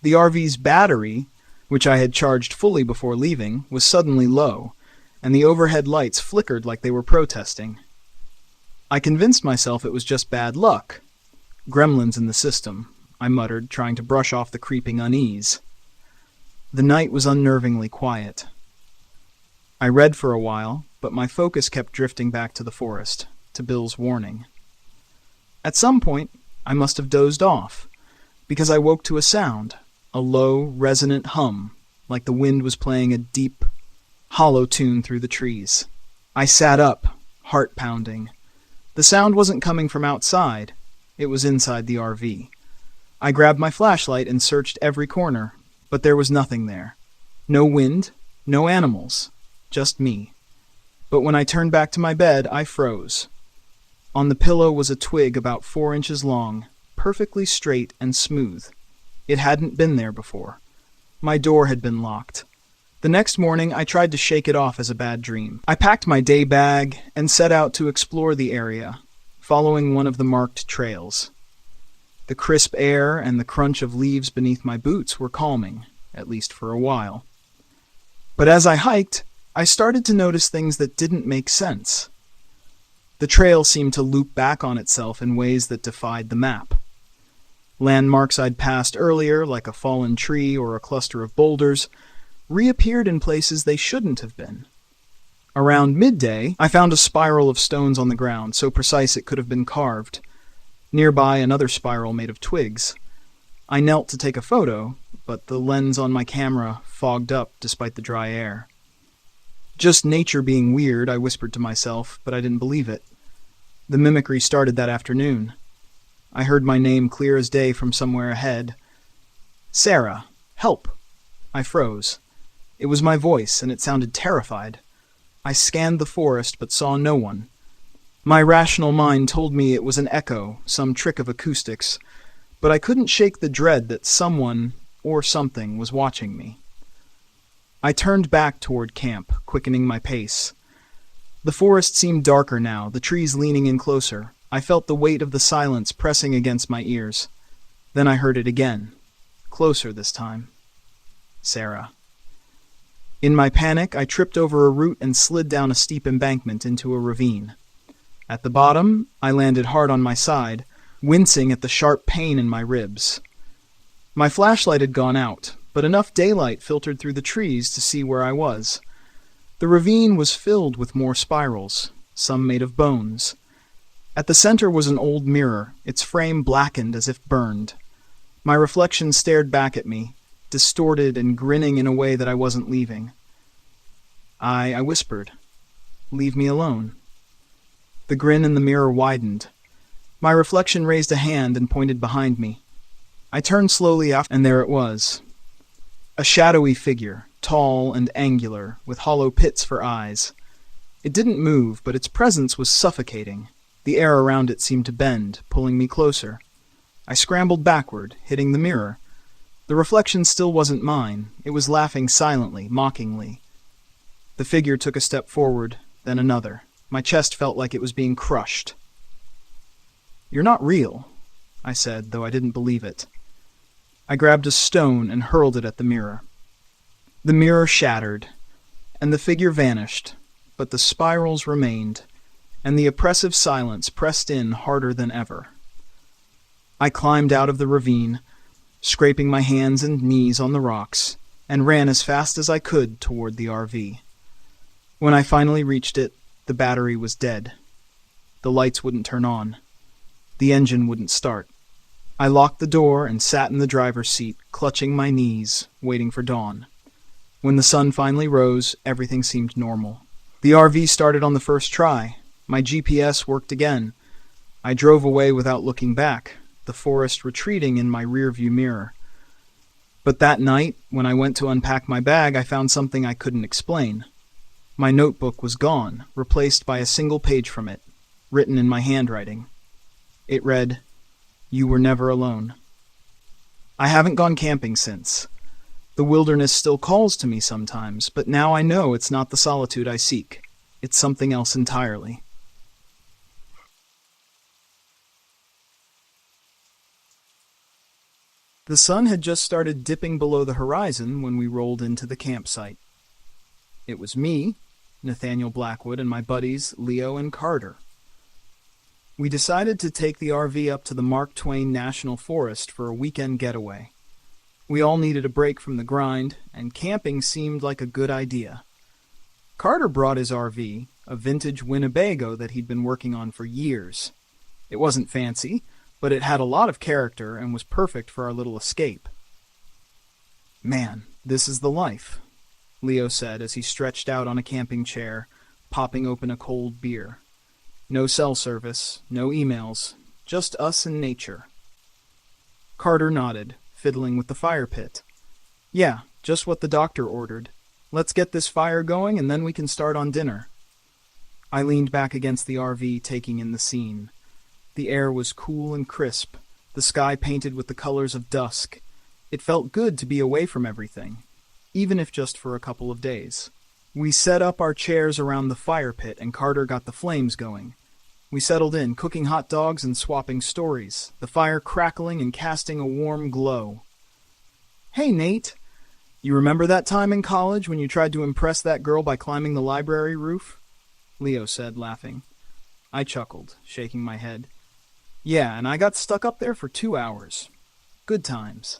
The RV's battery, which I had charged fully before leaving, was suddenly low, and the overhead lights flickered like they were protesting. I convinced myself it was just bad luck. "Gremlins in the system," I muttered, trying to brush off the creeping unease. The night was unnervingly quiet. I read for a while, but my focus kept drifting back to the forest, to Bill's warning. At some point, I must have dozed off, because I woke to a sound, a low, resonant hum, like the wind was playing a deep, hollow tune through the trees. I sat up, heart pounding. The sound wasn't coming from outside. It was inside the RV. I grabbed my flashlight and searched every corner, but there was nothing there. No wind, no animals, just me. But when I turned back to my bed, I froze. On the pillow was a twig about 4 inches long, perfectly straight and smooth. It hadn't been there before. My door had been locked. The next morning, I tried to shake it off as a bad dream. I packed my day bag and set out to explore the area, following one of the marked trails. The crisp air and the crunch of leaves beneath my boots were calming, at least for a while. But as I hiked, I started to notice things that didn't make sense. The trail seemed to loop back on itself in ways that defied the map. Landmarks I'd passed earlier, like a fallen tree or a cluster of boulders, reappeared in places they shouldn't have been. Around midday, I found a spiral of stones on the ground, so precise it could have been carved. Nearby, another spiral made of twigs. I knelt to take a photo, but the lens on my camera fogged up despite the dry air. Just nature being weird, I whispered to myself, but I didn't believe it. The mimicry started that afternoon. I heard my name clear as day from somewhere ahead. "Sarah, help!" I froze. It was my voice, and it sounded terrified. I scanned the forest, but saw no one. My rational mind told me it was an echo, some trick of acoustics, but I couldn't shake the dread that someone, or something, was watching me. I turned back toward camp, quickening my pace. The forest seemed darker now, the trees leaning in closer. I felt the weight of the silence pressing against my ears. Then I heard it again. Closer this time. Sarah. In my panic, I tripped over a root and slid down a steep embankment into a ravine. At the bottom, I landed hard on my side, wincing at the sharp pain in my ribs. My flashlight had gone out, but enough daylight filtered through the trees to see where I was. The ravine was filled with more spirals, some made of bones. At the center was an old mirror, its frame blackened as if burned. My reflection stared back at me, distorted and grinning in a way that I wasn't leaving. I whispered, "Leave me alone." The grin in the mirror widened. My reflection raised a hand and pointed behind me. I turned slowly up, and there it was. A shadowy figure, tall and angular, with hollow pits for eyes. It didn't move, but its presence was suffocating. The air around it seemed to bend, pulling me closer. I scrambled backward, hitting the mirror. The reflection still wasn't mine. It was laughing silently, mockingly. The figure took a step forward, then another. My chest felt like it was being crushed. "You're not real," I said, though I didn't believe it. I grabbed a stone and hurled it at the mirror. The mirror shattered, and the figure vanished, but the spirals remained, and the oppressive silence pressed in harder than ever. I climbed out of the ravine, scraping my hands and knees on the rocks, and ran as fast as I could toward the RV. When I finally reached it, the battery was dead. The lights wouldn't turn on. The engine wouldn't start. I locked the door and sat in the driver's seat, clutching my knees, waiting for dawn. When the sun finally rose, everything seemed normal. The RV started on the first try. My GPS worked again. I drove away without looking back, the forest retreating in my rearview mirror. But that night, when I went to unpack my bag, I found something I couldn't explain. My notebook was gone, replaced by a single page from it, written in my handwriting. It read, "You were never alone." I haven't gone camping since. The wilderness still calls to me sometimes, but now I know it's not the solitude I seek. It's something else entirely. The sun had just started dipping below the horizon when we rolled into the campsite. It was me, Nathaniel Blackwood, and my buddies Leo and Carter. We decided to take the RV up to the Mark Twain National Forest for a weekend getaway. We all needed a break from the grind, and camping seemed like a good idea. Carter brought his RV, a vintage Winnebago that he'd been working on for years. It wasn't fancy, but it had a lot of character and was perfect for our little escape. "Man, this is the life," Leo said as he stretched out on a camping chair, popping open a cold beer. No cell service, no emails, just us and nature. Carter nodded, fiddling with the fire pit. "Yeah, just what the doctor ordered. Let's get this fire going and then we can start on dinner." I leaned back against the RV, taking in the scene. The air was cool and crisp, the sky painted with the colors of dusk. It felt good to be away from everything, even if just for a couple of days. We set up our chairs around the fire pit and Carter got the flames going. We settled in, cooking hot dogs and swapping stories, the fire crackling and casting a warm glow. "Hey, Nate, you remember that time in college when you tried to impress that girl by climbing the library roof?" Leo said, laughing. I chuckled, shaking my head. "Yeah, and I got stuck up there for 2 hours. Good times."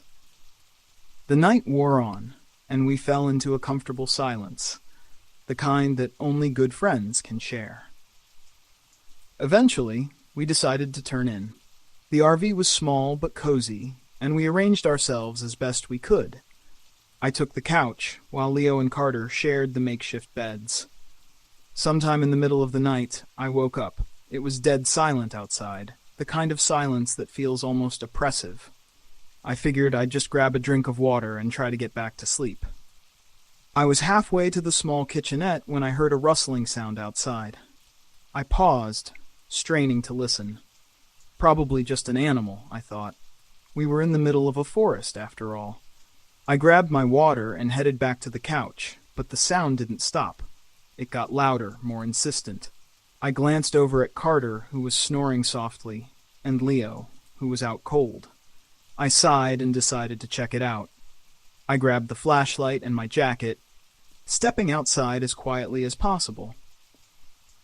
The night wore on, and we fell into a comfortable silence, the kind that only good friends can share. Eventually, we decided to turn in. The RV was small but cozy, and we arranged ourselves as best we could. I took the couch, while Leo and Carter shared the makeshift beds. Sometime in the middle of the night, I woke up. It was dead silent outside, the kind of silence that feels almost oppressive. I figured I'd just grab a drink of water and try to get back to sleep. I was halfway to the small kitchenette when I heard a rustling sound outside. I paused, straining to listen. Probably just an animal, I thought. We were in the middle of a forest, after all. I grabbed my water and headed back to the couch, but the sound didn't stop. It got louder, more insistent. I glanced over at Carter, who was snoring softly, and Leo, who was out cold. I sighed and decided to check it out. I grabbed the flashlight and my jacket, stepping outside as quietly as possible.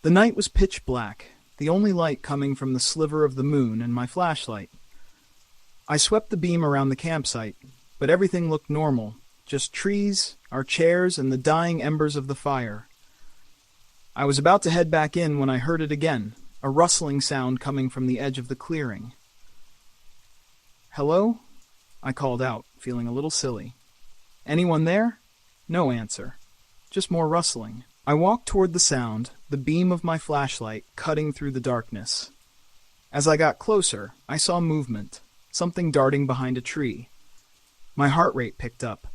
The night was pitch black, the only light coming from the sliver of the moon and my flashlight. I swept the beam around the campsite, but everything looked normal, just trees, our chairs, and the dying embers of the fire. I was about to head back in when I heard it again, a rustling sound coming from the edge of the clearing. "Hello?" I called out, feeling a little silly. "Anyone there?" No answer. Just more rustling. I walked toward the sound, the beam of my flashlight cutting through the darkness. As I got closer, I saw movement, something darting behind a tree. My heart rate picked up.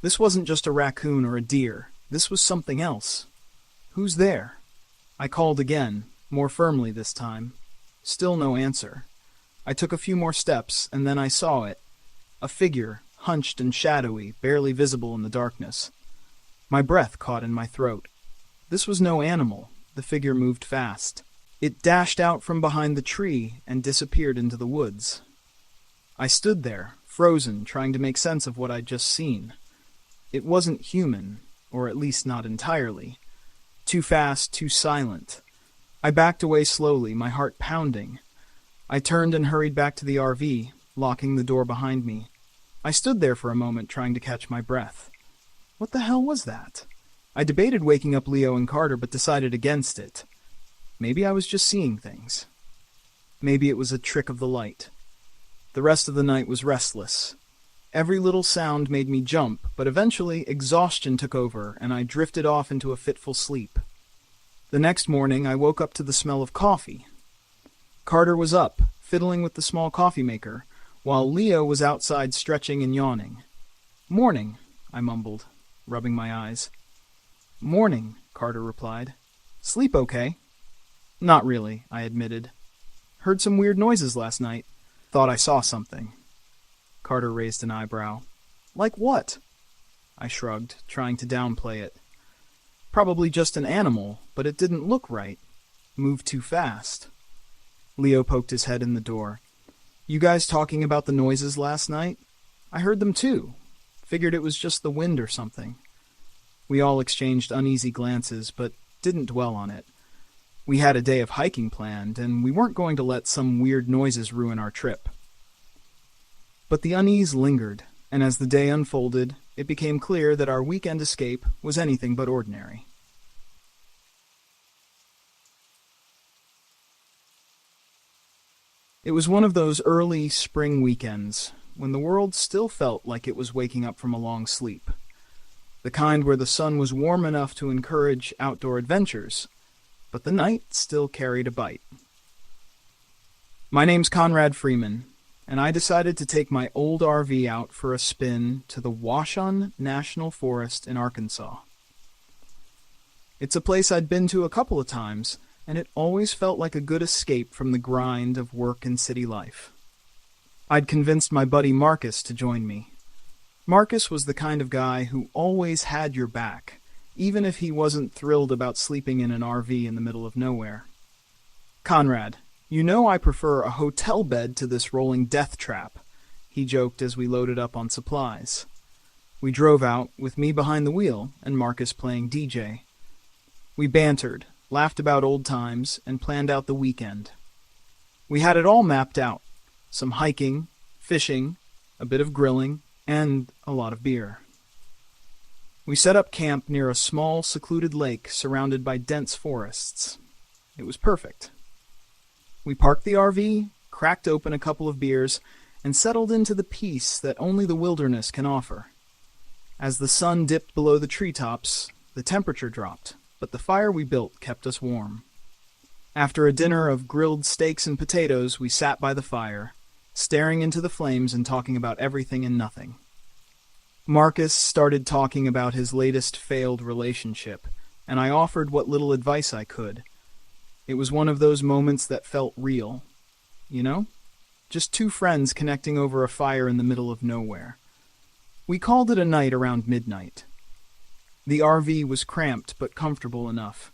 This wasn't just a raccoon or a deer. This was something else. "Who's there?" I called again, more firmly this time. Still no answer. I took a few more steps, and then I saw it. A figure, hunched and shadowy, barely visible in the darkness. My breath caught in my throat. This was no animal. The figure moved fast. It dashed out from behind the tree and disappeared into the woods. I stood there, frozen, trying to make sense of what I'd just seen. It wasn't human, or at least not entirely. Too fast, too silent. I backed away slowly, my heart pounding. I turned and hurried back to the RV, locking the door behind me. I stood there for a moment trying to catch my breath. What the hell was that? I debated waking up Leo and Carter but decided against it. Maybe I was just seeing things. Maybe it was a trick of the light. The rest of the night was restless. Every little sound made me jump, but eventually exhaustion took over and I drifted off into a fitful sleep. The next morning I woke up to the smell of coffee. Carter was up, fiddling with the small coffee maker, while Leo was outside stretching and yawning. "Morning," I mumbled, rubbing my eyes. "Morning," Carter replied. "Sleep okay?" "Not really," I admitted. "Heard some weird noises last night. Thought I saw something." Carter raised an eyebrow. "Like what?" I shrugged, trying to downplay it. "Probably just an animal, but it didn't look right. Moved too fast." Leo poked his head in the door. "You guys talking about the noises last night? I heard them too. Figured it was just the wind or something." We all exchanged uneasy glances, but didn't dwell on it. We had a day of hiking planned, and we weren't going to let some weird noises ruin our trip. But the unease lingered, and as the day unfolded, it became clear that our weekend escape was anything but ordinary. It was one of those early spring weekends, when the world still felt like it was waking up from a long sleep. The kind where the sun was warm enough to encourage outdoor adventures, but the night still carried a bite. My name's Conrad Freeman, and I decided to take my old RV out for a spin to the Washoe National Forest in Arkansas. It's a place I'd been to a couple of times, and it always felt like a good escape from the grind of work and city life. I'd convinced my buddy Marcus to join me. Marcus was the kind of guy who always had your back, even if he wasn't thrilled about sleeping in an RV in the middle of nowhere. "Conrad, you know I prefer a hotel bed to this rolling death trap," he joked as we loaded up on supplies. We drove out, with me behind the wheel and Marcus playing DJ. We bantered, laughed about old times, and planned out the weekend. We had it all mapped out. Some hiking, fishing, a bit of grilling, and a lot of beer. We set up camp near a small, secluded lake surrounded by dense forests. It was perfect. We parked the RV, cracked open a couple of beers, and settled into the peace that only the wilderness can offer. As the sun dipped below the treetops, the temperature dropped, but the fire we built kept us warm. After a dinner of grilled steaks and potatoes, we sat by the fire, staring into the flames and talking about everything and nothing. Marcus started talking about his latest failed relationship, and I offered what little advice I could. It was one of those moments that felt real. You know? Just two friends connecting over a fire in the middle of nowhere. We called it a night around midnight. The RV was cramped but comfortable enough.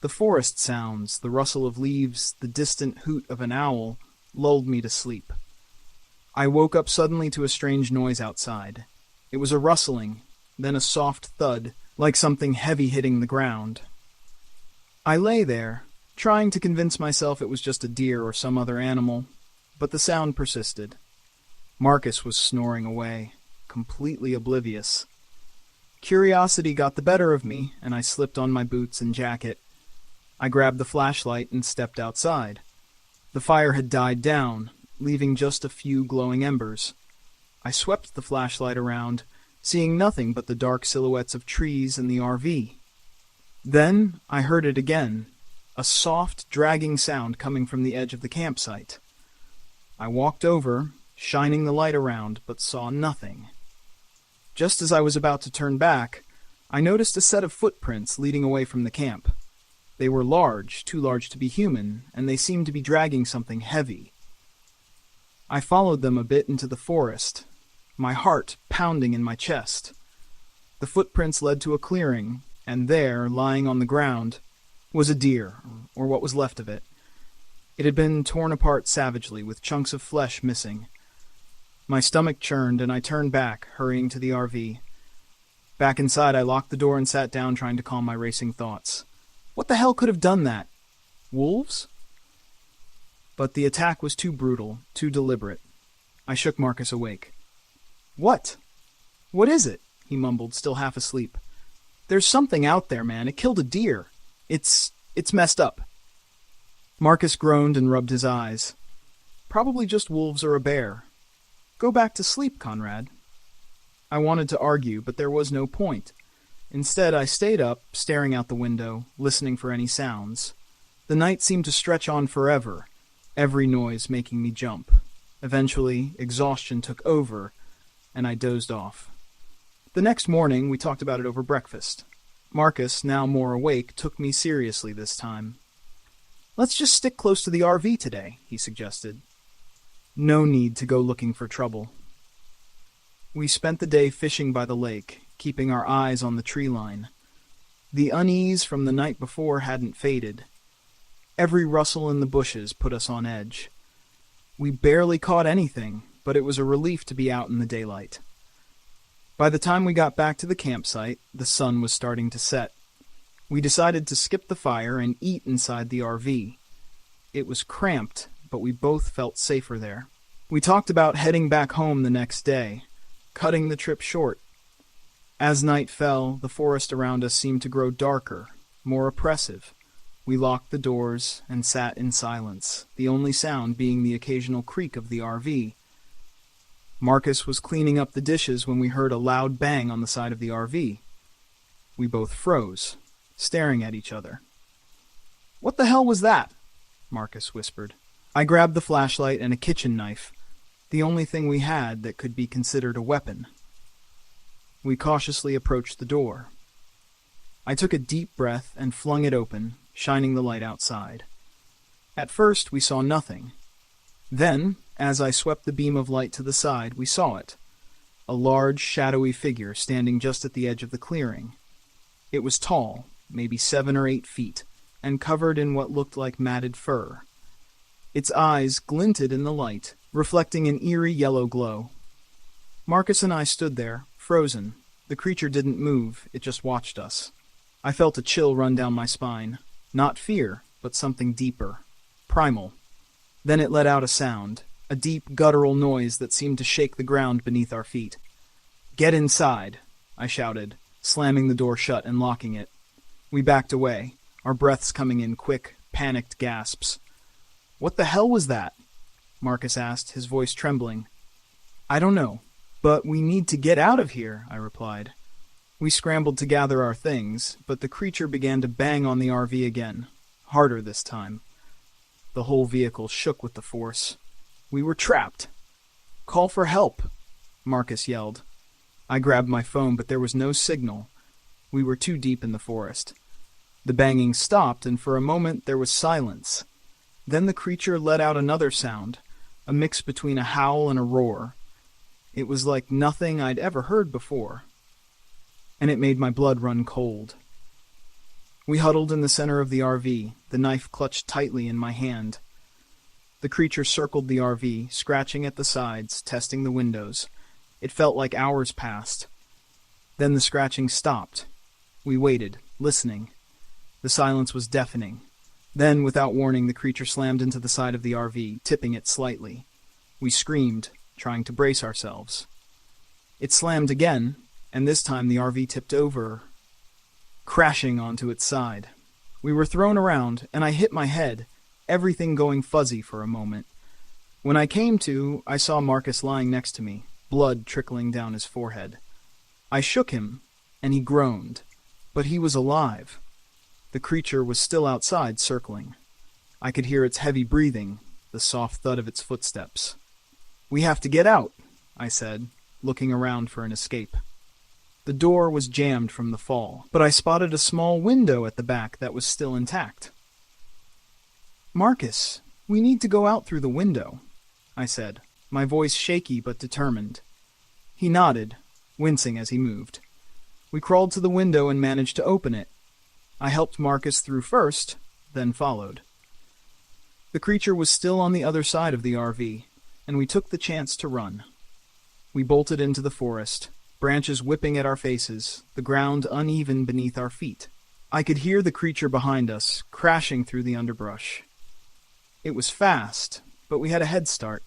The forest sounds, the rustle of leaves, the distant hoot of an owl, lulled me to sleep. I woke up suddenly to a strange noise outside. It was a rustling, then a soft thud, like something heavy hitting the ground. I lay there, trying to convince myself it was just a deer or some other animal, but the sound persisted. Marcus was snoring away, completely oblivious. Curiosity got the better of me, and I slipped on my boots and jacket. I grabbed the flashlight and stepped outside. The fire had died down, leaving just a few glowing embers. I swept the flashlight around, seeing nothing but the dark silhouettes of trees and the RV. Then I heard it again, a soft, dragging sound coming from the edge of the campsite. I walked over, shining the light around, but saw nothing. Just as I was about to turn back, I noticed a set of footprints leading away from the camp. They were large, too large to be human, and they seemed to be dragging something heavy. I followed them a bit into the forest, my heart pounding in my chest. The footprints led to a clearing, and there, lying on the ground, was a deer, or what was left of it. It had been torn apart savagely, with chunks of flesh missing. My stomach churned, and I turned back, hurrying to the RV. Back inside, I locked the door and sat down, trying to calm my racing thoughts. What the hell could have done that? Wolves? But the attack was too brutal, too deliberate. I shook Marcus awake. "What? What is it?" he mumbled, still half asleep. "There's something out there, man. It killed a deer. It's messed up." Marcus groaned and rubbed his eyes. "Probably just wolves or a bear. Go back to sleep, Conrad." I wanted to argue, but there was no point. Instead, I stayed up, staring out the window, listening for any sounds. The night seemed to stretch on forever, every noise making me jump. Eventually, exhaustion took over, and I dozed off. The next morning, we talked about it over breakfast. Marcus, now more awake, took me seriously this time. "Let's just stick close to the RV today," he suggested. No need to go looking for trouble. We spent the day fishing by the lake, keeping our eyes on the tree line. The unease from the night before hadn't faded. Every rustle in the bushes put us on edge. We barely caught anything, but it was a relief to be out in the daylight. By the time we got back to the campsite, the sun was starting to set. We decided to skip the fire and eat inside the RV. It was cramped, but we both felt safer there. We talked about heading back home the next day, cutting the trip short. As night fell, the forest around us seemed to grow darker, more oppressive. We locked the doors and sat in silence, the only sound being the occasional creak of the RV. Marcus was cleaning up the dishes when we heard a loud bang on the side of the RV. We both froze, staring at each other. "What the hell was that?" Marcus whispered. I grabbed the flashlight and a kitchen knife, the only thing we had that could be considered a weapon. We cautiously approached the door. I took a deep breath and flung it open, shining the light outside. At first, we saw nothing. Then, as I swept the beam of light to the side, we saw it. A large, shadowy figure standing just at the edge of the clearing. It was tall, maybe 7 or 8 feet, and covered in what looked like matted fur. Its eyes glinted in the light, reflecting an eerie yellow glow. Marcus and I stood there, frozen. The creature didn't move, it just watched us. I felt a chill run down my spine. Not fear, but something deeper. Primal. Then it let out a sound, a deep, guttural noise that seemed to shake the ground beneath our feet. "Get inside," I shouted, slamming the door shut and locking it. We backed away, our breaths coming in quick, panicked gasps. "What the hell was that?" Marcus asked, his voice trembling. "I don't know, but we need to get out of here," I replied. We scrambled to gather our things, but the creature began to bang on the RV again, harder this time. The whole vehicle shook with the force. We were trapped. "Call for help," Marcus yelled. I grabbed my phone, but there was no signal. We were too deep in the forest. The banging stopped, and for a moment there was silence. Then the creature let out another sound, a mix between a howl and a roar. It was like nothing I'd ever heard before, and it made my blood run cold. We huddled in the center of the RV, the knife clutched tightly in my hand. The creature circled the RV, scratching at the sides, testing the windows. It felt like hours passed. Then the scratching stopped. We waited, listening. The silence was deafening. Then, without warning, the creature slammed into the side of the RV, tipping it slightly. We screamed, trying to brace ourselves. It slammed again, and this time the RV tipped over, crashing onto its side. We were thrown around, and I hit my head, everything going fuzzy for a moment. When I came to, I saw Marcus lying next to me, blood trickling down his forehead. I shook him, and he groaned, but he was alive. The creature was still outside, circling. I could hear its heavy breathing, the soft thud of its footsteps. "We have to get out," I said, looking around for an escape. The door was jammed from the fall, but I spotted a small window at the back that was still intact. "Marcus, we need to go out through the window," I said, my voice shaky but determined. He nodded, wincing as he moved. We crawled to the window and managed to open it. I helped Marcus through first, then followed. The creature was still on the other side of the RV, and we took the chance to run. We bolted into the forest, branches whipping at our faces, the ground uneven beneath our feet. I could hear the creature behind us, crashing through the underbrush. It was fast, but we had a head start.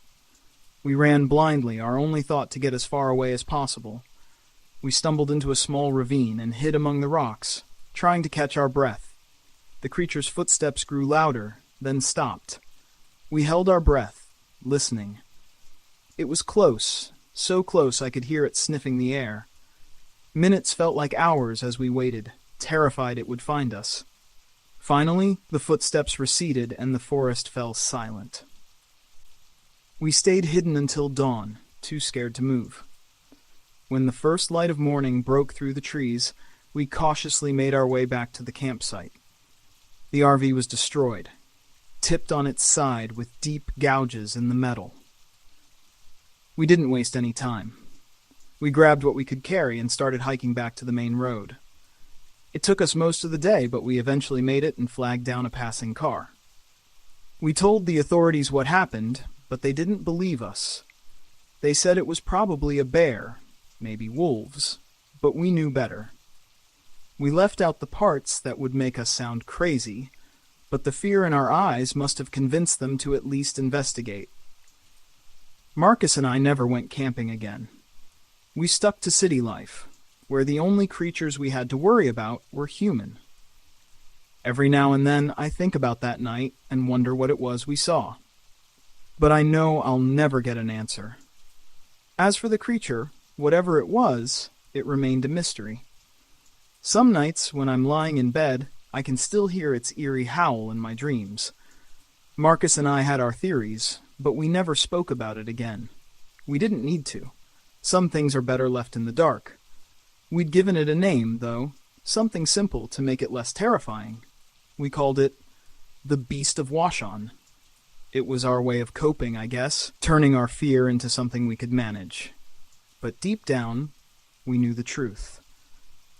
We ran blindly, our only thought to get as far away as possible. We stumbled into a small ravine and hid among the rocks, trying to catch our breath. The creature's footsteps grew louder, then stopped. We held our breath, listening. It was close, so close I could hear it sniffing the air. Minutes felt like hours as we waited, terrified it would find us. Finally, the footsteps receded and the forest fell silent. We stayed hidden until dawn, too scared to move. When the first light of morning broke through the trees, we cautiously made our way back to the campsite. The RV was destroyed, tipped on its side with deep gouges in the metal. We didn't waste any time. We grabbed what we could carry and started hiking back to the main road. It took us most of the day, but we eventually made it and flagged down a passing car. We told the authorities what happened, but they didn't believe us. They said it was probably a bear, maybe wolves, but we knew better. We left out the parts that would make us sound crazy, but the fear in our eyes must have convinced them to at least investigate. Marcus and I never went camping again. We stuck to city life, where the only creatures we had to worry about were human. Every now and then I think about that night and wonder what it was we saw. But I know I'll never get an answer. As for the creature, whatever it was, it remained a mystery. Some nights, when I'm lying in bed, I can still hear its eerie howl in my dreams. Marcus and I had our theories, but we never spoke about it again. We didn't need to. Some things are better left in the dark. We'd given it a name, though, something simple to make it less terrifying. We called it the Beast of Washan. It was our way of coping, I guess, turning our fear into something we could manage. But deep down, we knew the truth.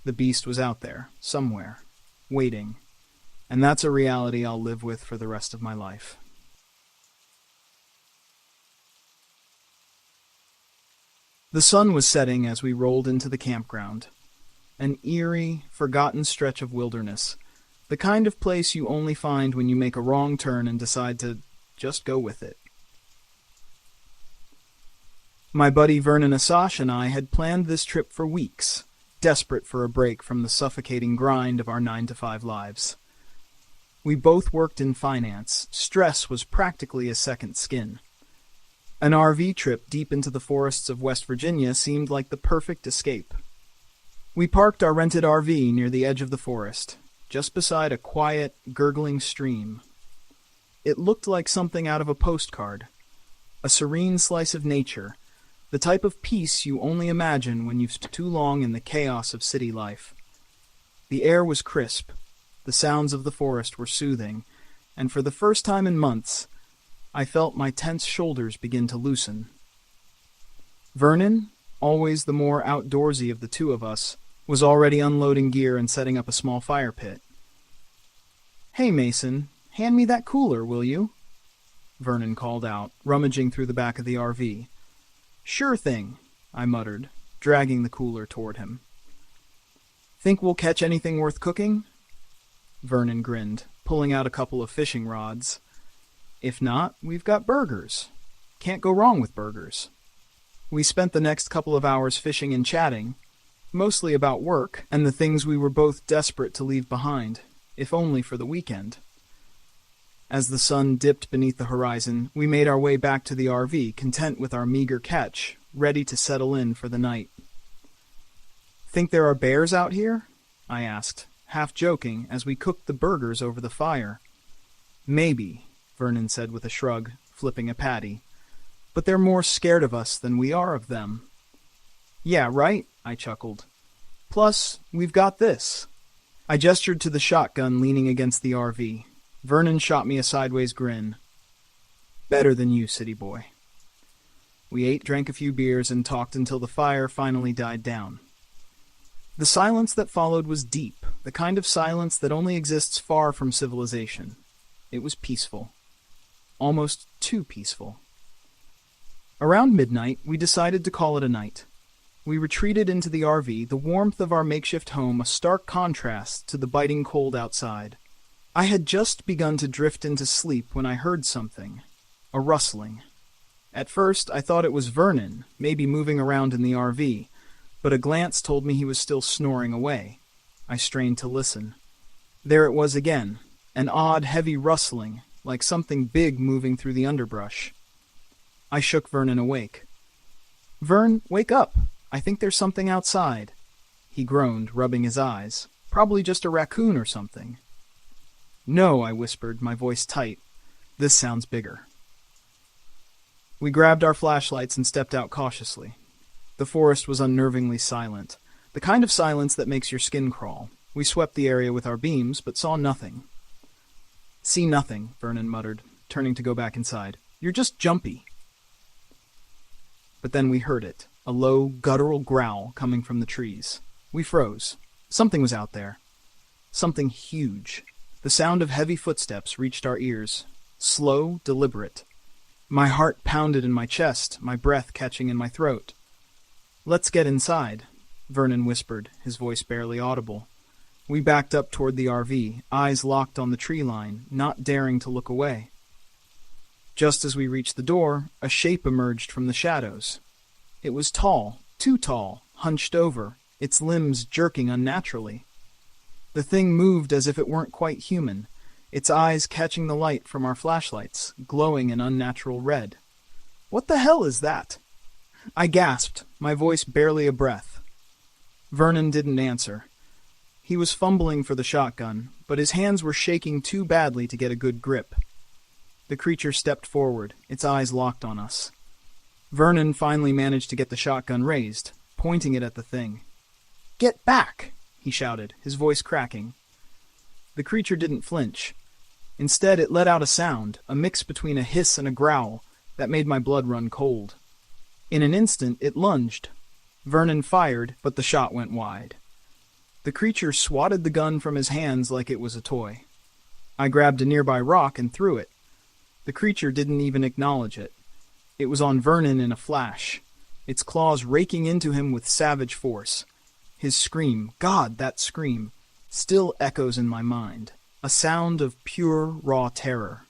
The beast was out there, somewhere, waiting. And that's a reality I'll live with for the rest of my life. The sun was setting as we rolled into the campground. An eerie, forgotten stretch of wilderness. The kind of place you only find when you make a wrong turn and decide to just go with it. My buddy Vernon Asash and I had planned this trip for weeks, desperate for a break from the suffocating grind of our 9-to-5 lives. We both worked in finance. Stress was practically a second skin. An RV trip deep into the forests of West Virginia seemed like the perfect escape. We parked our rented RV near the edge of the forest, just beside a quiet, gurgling stream. It looked like something out of a postcard, a serene slice of nature, the type of peace you only imagine when you've spent too long in the chaos of city life. The air was crisp, the sounds of the forest were soothing, and for the first time in months, I felt my tense shoulders begin to loosen. Vernon, always the more outdoorsy of the two of us, was already unloading gear and setting up a small fire pit. "Hey, Mason, hand me that cooler, will you?" Vernon called out, rummaging through the back of the RV. "Sure thing," I muttered, dragging the cooler toward him. "Think we'll catch anything worth cooking?" Vernon grinned, pulling out a couple of fishing rods. "If not, we've got burgers. Can't go wrong with burgers." We spent the next couple of hours fishing and chatting, mostly about work and the things we were both desperate to leave behind, if only for the weekend. As the sun dipped beneath the horizon, we made our way back to the RV, content with our meager catch, ready to settle in for the night. "Think there are bears out here?" I asked, half joking, as we cooked the burgers over the fire. "Maybe," Vernon said with a shrug, flipping a patty. "But they're more scared of us than we are of them." "Yeah, right," I chuckled. "Plus, we've got this." I gestured to the shotgun leaning against the RV. Vernon shot me a sideways grin. "Better than you, city boy." We ate, drank a few beers, and talked until the fire finally died down. The silence that followed was deep, the kind of silence that only exists far from civilization. It was peaceful. Almost too peaceful. Around midnight, we decided to call it a night. We retreated into the RV, the warmth of our makeshift home a stark contrast to the biting cold outside. I had just begun to drift into sleep when I heard something. A rustling. At first, I thought it was Vernon, maybe moving around in the RV, but a glance told me he was still snoring away. I strained to listen. There it was again, an odd, heavy rustling, like something big moving through the underbrush. I shook Vernon awake. "Vern, wake up! I think there's something outside." He groaned, rubbing his eyes. "Probably just a raccoon or something." "No," I whispered, my voice tight. "This sounds bigger." We grabbed our flashlights and stepped out cautiously. The forest was unnervingly silent, the kind of silence that makes your skin crawl. We swept the area with our beams, but saw nothing. "See nothing," Vernon muttered, turning to go back inside. "You're just jumpy." But then we heard it, a low, guttural growl coming from the trees. We froze. Something was out there. Something huge. The sound of heavy footsteps reached our ears. Slow, deliberate. My heart pounded in my chest, my breath catching in my throat. "Let's get inside," Vernon whispered, his voice barely audible. We backed up toward the RV, eyes locked on the tree line, not daring to look away. Just as we reached the door, a shape emerged from the shadows. It was tall, too tall, hunched over, its limbs jerking unnaturally. The thing moved as if it weren't quite human, its eyes catching the light from our flashlights, glowing an unnatural red. "What the hell is that?" I gasped, my voice barely a breath. Vernon didn't answer. He was fumbling for the shotgun, but his hands were shaking too badly to get a good grip. The creature stepped forward, its eyes locked on us. Vernon finally managed to get the shotgun raised, pointing it at the thing. "Get back!" he shouted, his voice cracking. The creature didn't flinch. Instead, it let out a sound, a mix between a hiss and a growl, that made my blood run cold. In an instant, it lunged. Vernon fired, but the shot went wide. The creature swatted the gun from his hands like it was a toy. I grabbed a nearby rock and threw it. The creature didn't even acknowledge it. It was on Vernon in a flash, its claws raking into him with savage force. His scream, God, that scream, still echoes in my mind, a sound of pure, raw terror.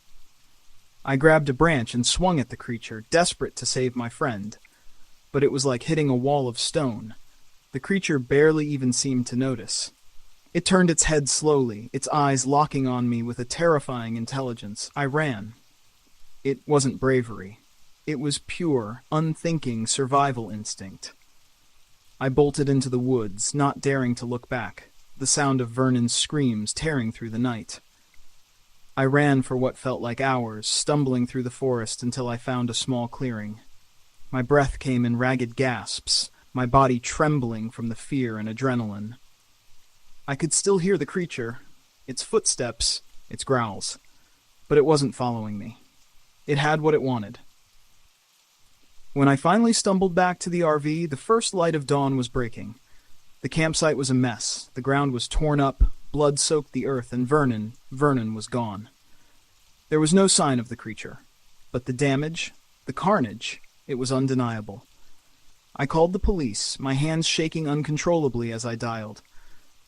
I grabbed a branch and swung at the creature, desperate to save my friend. But it was like hitting a wall of stone. The creature barely even seemed to notice. It turned its head slowly, its eyes locking on me with a terrifying intelligence. I ran. It wasn't bravery. It was pure, unthinking survival instinct. I bolted into the woods, not daring to look back, the sound of Vernon's screams tearing through the night. I ran for what felt like hours, stumbling through the forest until I found a small clearing. My breath came in ragged gasps, my body trembling from the fear and adrenaline. I could still hear the creature, its footsteps, its growls, but it wasn't following me. It had what it wanted. When I finally stumbled back to the RV, the first light of dawn was breaking. The campsite was a mess. The ground was torn up, blood soaked the earth, and Vernon was gone. There was no sign of the creature, but the damage, the carnage, it was undeniable. I called the police, my hands shaking uncontrollably as I dialed.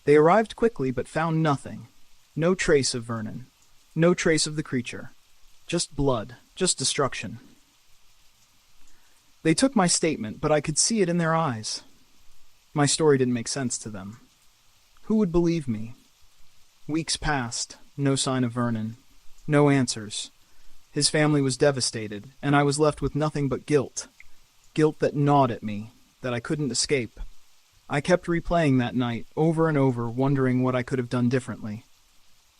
They arrived quickly but found nothing. No trace of Vernon. No trace of the creature. Just blood. Just destruction. They took my statement, but I could see it in their eyes. My story didn't make sense to them. Who would believe me? Weeks passed. No sign of Vernon. No answers. His family was devastated, and I was left with nothing but guilt. Guilt that gnawed at me, that I couldn't escape. I kept replaying that night, over and over, wondering what I could have done differently.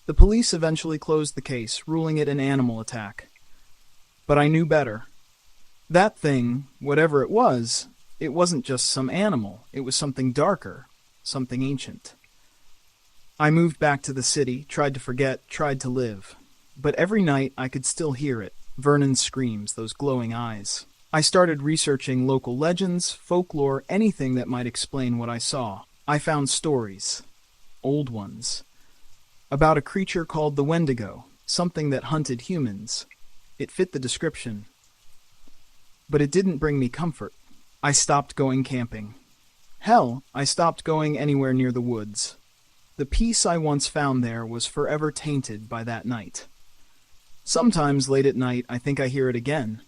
The police eventually closed the case, ruling it an animal attack. But I knew better. That thing, whatever it wasn't just some animal. It was something darker, something ancient. I moved back to the city, tried to forget, tried to live. But every night I could still hear it, Vernon's screams, those glowing eyes. I started researching local legends, folklore, anything that might explain what I saw. I found stories, old ones, about a creature called the Wendigo, something that hunted humans. It fit the description. But it didn't bring me comfort. I stopped going camping. Hell, I stopped going anywhere near the woods. The peace I once found there was forever tainted by that night. Sometimes late at night I think I hear it again.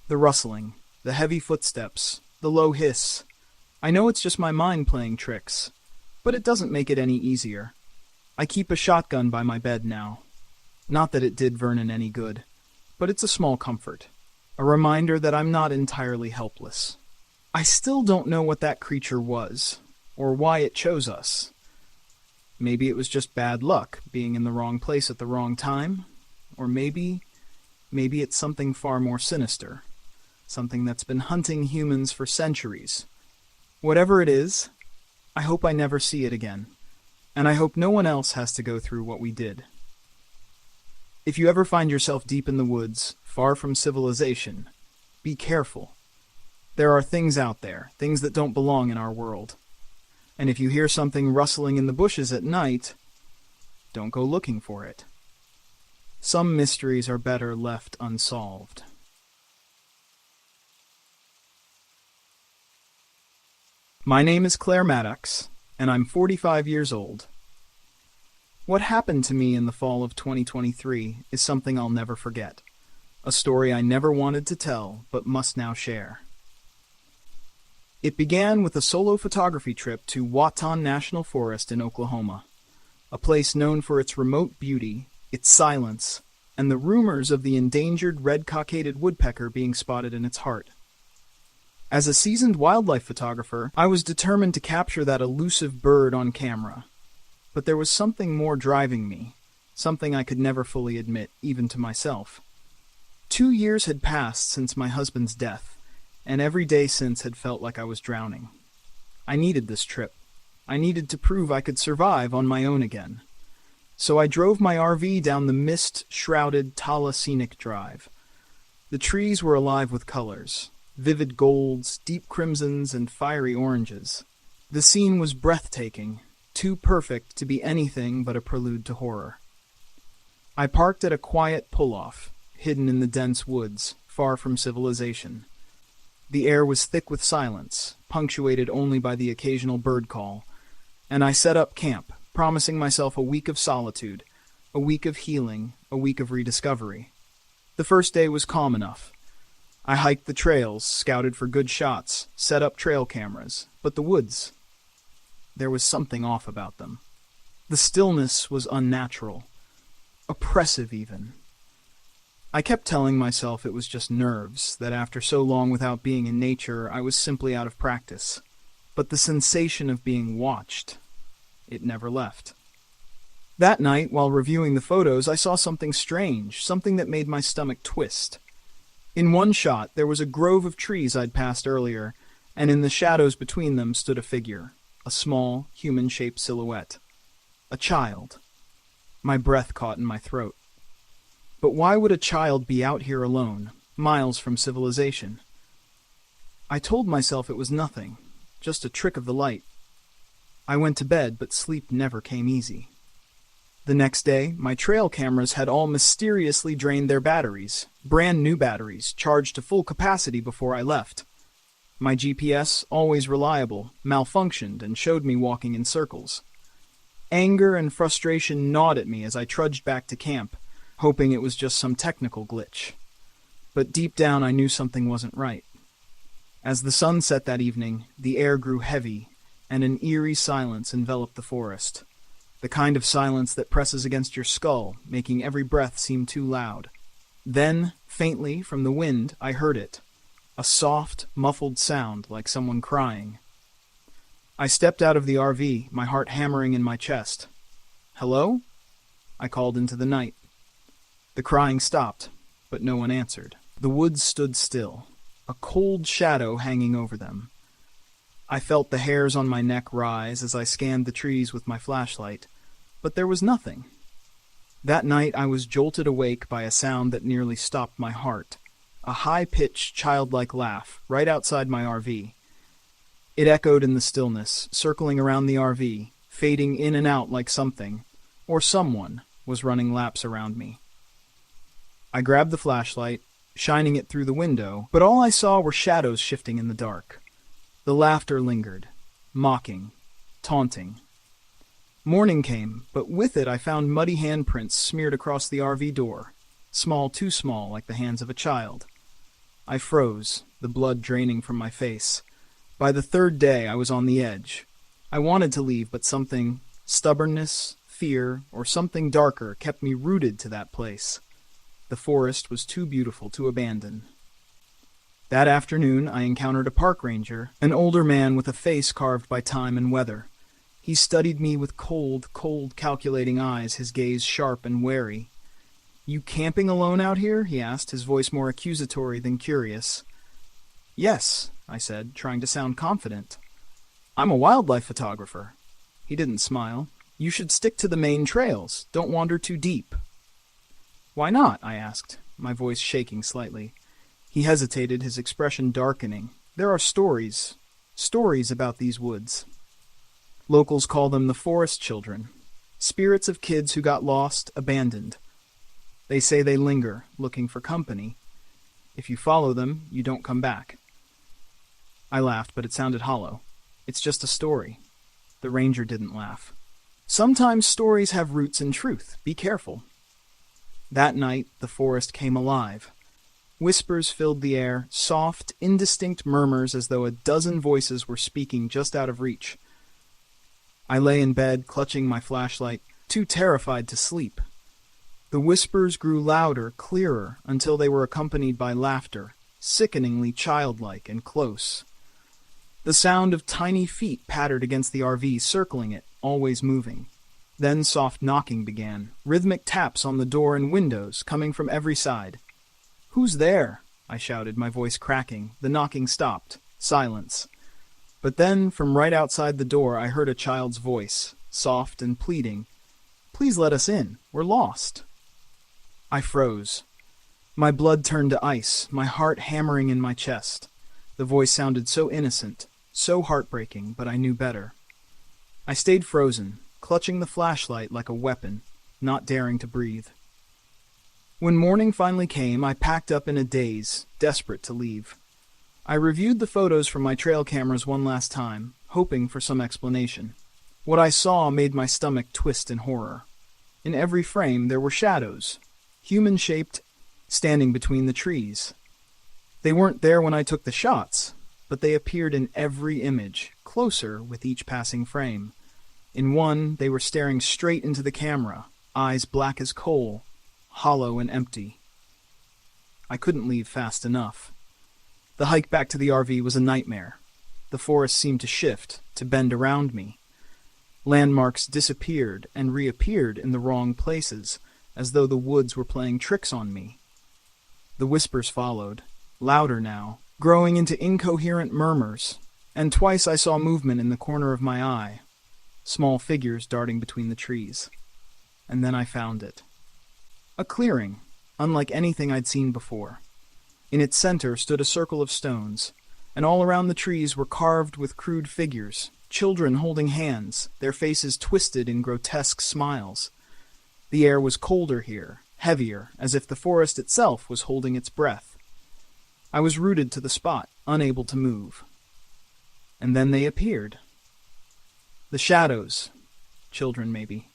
The rustling, the heavy footsteps, the low hiss. I know it's just my mind playing tricks, but it doesn't make it any easier. I keep a shotgun by my bed now. Not that it did Vernon any good, but it's a small comfort. A reminder that I'm not entirely helpless. I still don't know what that creature was, or why it chose us. Maybe it was just bad luck, being in the wrong place at the wrong time. Or maybe it's something far more sinister. Something that's been hunting humans for centuries. Whatever it is, I hope I never see it again. And I hope no one else has to go through what we did. If you ever find yourself deep in the woods, far from civilization, be careful. There are things out there, things that don't belong in our world. And if you hear something rustling in the bushes at night, don't go looking for it. Some mysteries are better left unsolved. My name is Claire Maddox, and I'm 45 years old. What happened to me in the fall of 2023 is something I'll never forget. A story I never wanted to tell, but must now share. It began with a solo photography trip to Waton National Forest in Oklahoma, a place known for its remote beauty, its silence, and the rumors of the endangered red-cockaded woodpecker being spotted in its heart. As a seasoned wildlife photographer, I was determined to capture that elusive bird on camera. But there was something more driving me, something I could never fully admit, even to myself. 2 years had passed since my husband's death, and every day since had felt like I was drowning. I needed this trip. I needed to prove I could survive on my own again. So I drove my RV down the mist-shrouded Tala Scenic Drive. The trees were alive with colors, vivid golds, deep crimsons, and fiery oranges. The scene was breathtaking, too perfect to be anything but a prelude to horror. I parked at a quiet pull-off, hidden in the dense woods, far from civilization. The air was thick with silence, punctuated only by the occasional bird call, and I set up camp, promising myself a week of solitude, a week of healing, a week of rediscovery. The first day was calm enough. I hiked the trails, scouted for good shots, set up trail cameras, but the woods, there was something off about them. The stillness was unnatural, oppressive even. I kept telling myself it was just nerves, that after so long without being in nature, I was simply out of practice. But the sensation of being watched, it never left. That night, while reviewing the photos, I saw something strange, something that made my stomach twist. In one shot, there was a grove of trees I'd passed earlier, and in the shadows between them stood a figure, a small, human-shaped silhouette. A child. My breath caught in my throat. But why would a child be out here alone, miles from civilization? I told myself it was nothing, just a trick of the light. I went to bed, but sleep never came easy. The next day, my trail cameras had all mysteriously drained their batteries, brand new batteries, charged to full capacity before I left. My GPS, always reliable, malfunctioned and showed me walking in circles. Anger and frustration gnawed at me as I trudged back to camp, hoping it was just some technical glitch. But deep down I knew something wasn't right. As the sun set that evening, the air grew heavy, and an eerie silence enveloped the forest. The kind of silence that presses against your skull, making every breath seem too loud. Then, faintly, from the wind, I heard it. A soft, muffled sound like someone crying. I stepped out of the RV, my heart hammering in my chest. "Hello?" I called into the night. The crying stopped, but no one answered. The woods stood still, a cold shadow hanging over them. I felt the hairs on my neck rise as I scanned the trees with my flashlight, but there was nothing. That night I was jolted awake by a sound that nearly stopped my heart, a high-pitched, childlike laugh right outside my RV. It echoed in the stillness, circling around the RV, fading in and out like something, or someone, was running laps around me. I grabbed the flashlight, shining it through the window, but all I saw were shadows shifting in the dark. The laughter lingered, mocking, taunting. Morning came, but with it I found muddy handprints smeared across the RV door, small, too small, like the hands of a child. I froze, the blood draining from my face. By the third day, I was on the edge. I wanted to leave, but something, stubbornness, fear, or something darker, kept me rooted to that place. The forest was too beautiful to abandon. That afternoon, I encountered a park ranger, an older man with a face carved by time and weather. He studied me with cold, calculating eyes, his gaze sharp and wary. "You camping alone out here?" he asked, his voice more accusatory than curious. "Yes," I said, trying to sound confident. "I'm a wildlife photographer." He didn't smile. "You should stick to the main trails. Don't wander too deep." "Why not?" I asked, my voice shaking slightly. He hesitated, his expression darkening. "There are stories about these woods. Locals call them the forest children, spirits of kids who got lost, abandoned. They say they linger, looking for company. If you follow them, you don't come back." I laughed, but it sounded hollow. "It's just a story." The ranger didn't laugh. "Sometimes stories have roots in truth. Be careful." That night, the forest came alive. Whispers filled the air, soft, indistinct murmurs as though a dozen voices were speaking just out of reach. I lay in bed, clutching my flashlight, too terrified to sleep. The whispers grew louder, clearer, until they were accompanied by laughter, sickeningly childlike and close. The sound of tiny feet pattered against the RV, circling it, always moving. Then soft knocking began, rhythmic taps on the door and windows, coming from every side. "Who's there?" I shouted, my voice cracking. The knocking stopped. Silence. But then, from right outside the door, I heard a child's voice, soft and pleading. "Please let us in. We're lost." I froze. My blood turned to ice, my heart hammering in my chest. The voice sounded so innocent, so heartbreaking, but I knew better. I stayed frozen, clutching the flashlight like a weapon, not daring to breathe. When morning finally came, I packed up in a daze, desperate to leave. I reviewed the photos from my trail cameras one last time, hoping for some explanation. What I saw made my stomach twist in horror. In every frame there were shadows, human-shaped, standing between the trees. They weren't there when I took the shots, but they appeared in every image, closer with each passing frame. In one, they were staring straight into the camera, eyes black as coal, hollow and empty. I couldn't leave fast enough. The hike back to the RV was a nightmare. The forest seemed to shift, to bend around me. Landmarks disappeared and reappeared in the wrong places, as though the woods were playing tricks on me. The whispers followed, louder now, growing into incoherent murmurs, and twice I saw movement in the corner of my eye, small figures darting between the trees. And then I found it. A clearing, unlike anything I'd seen before. In its center stood a circle of stones, and all around the trees were carved with crude figures, children holding hands, their faces twisted in grotesque smiles. The air was colder here, heavier, as if the forest itself was holding its breath. I was rooted to the spot, unable to move. And then they appeared. The shadows. Children, maybe.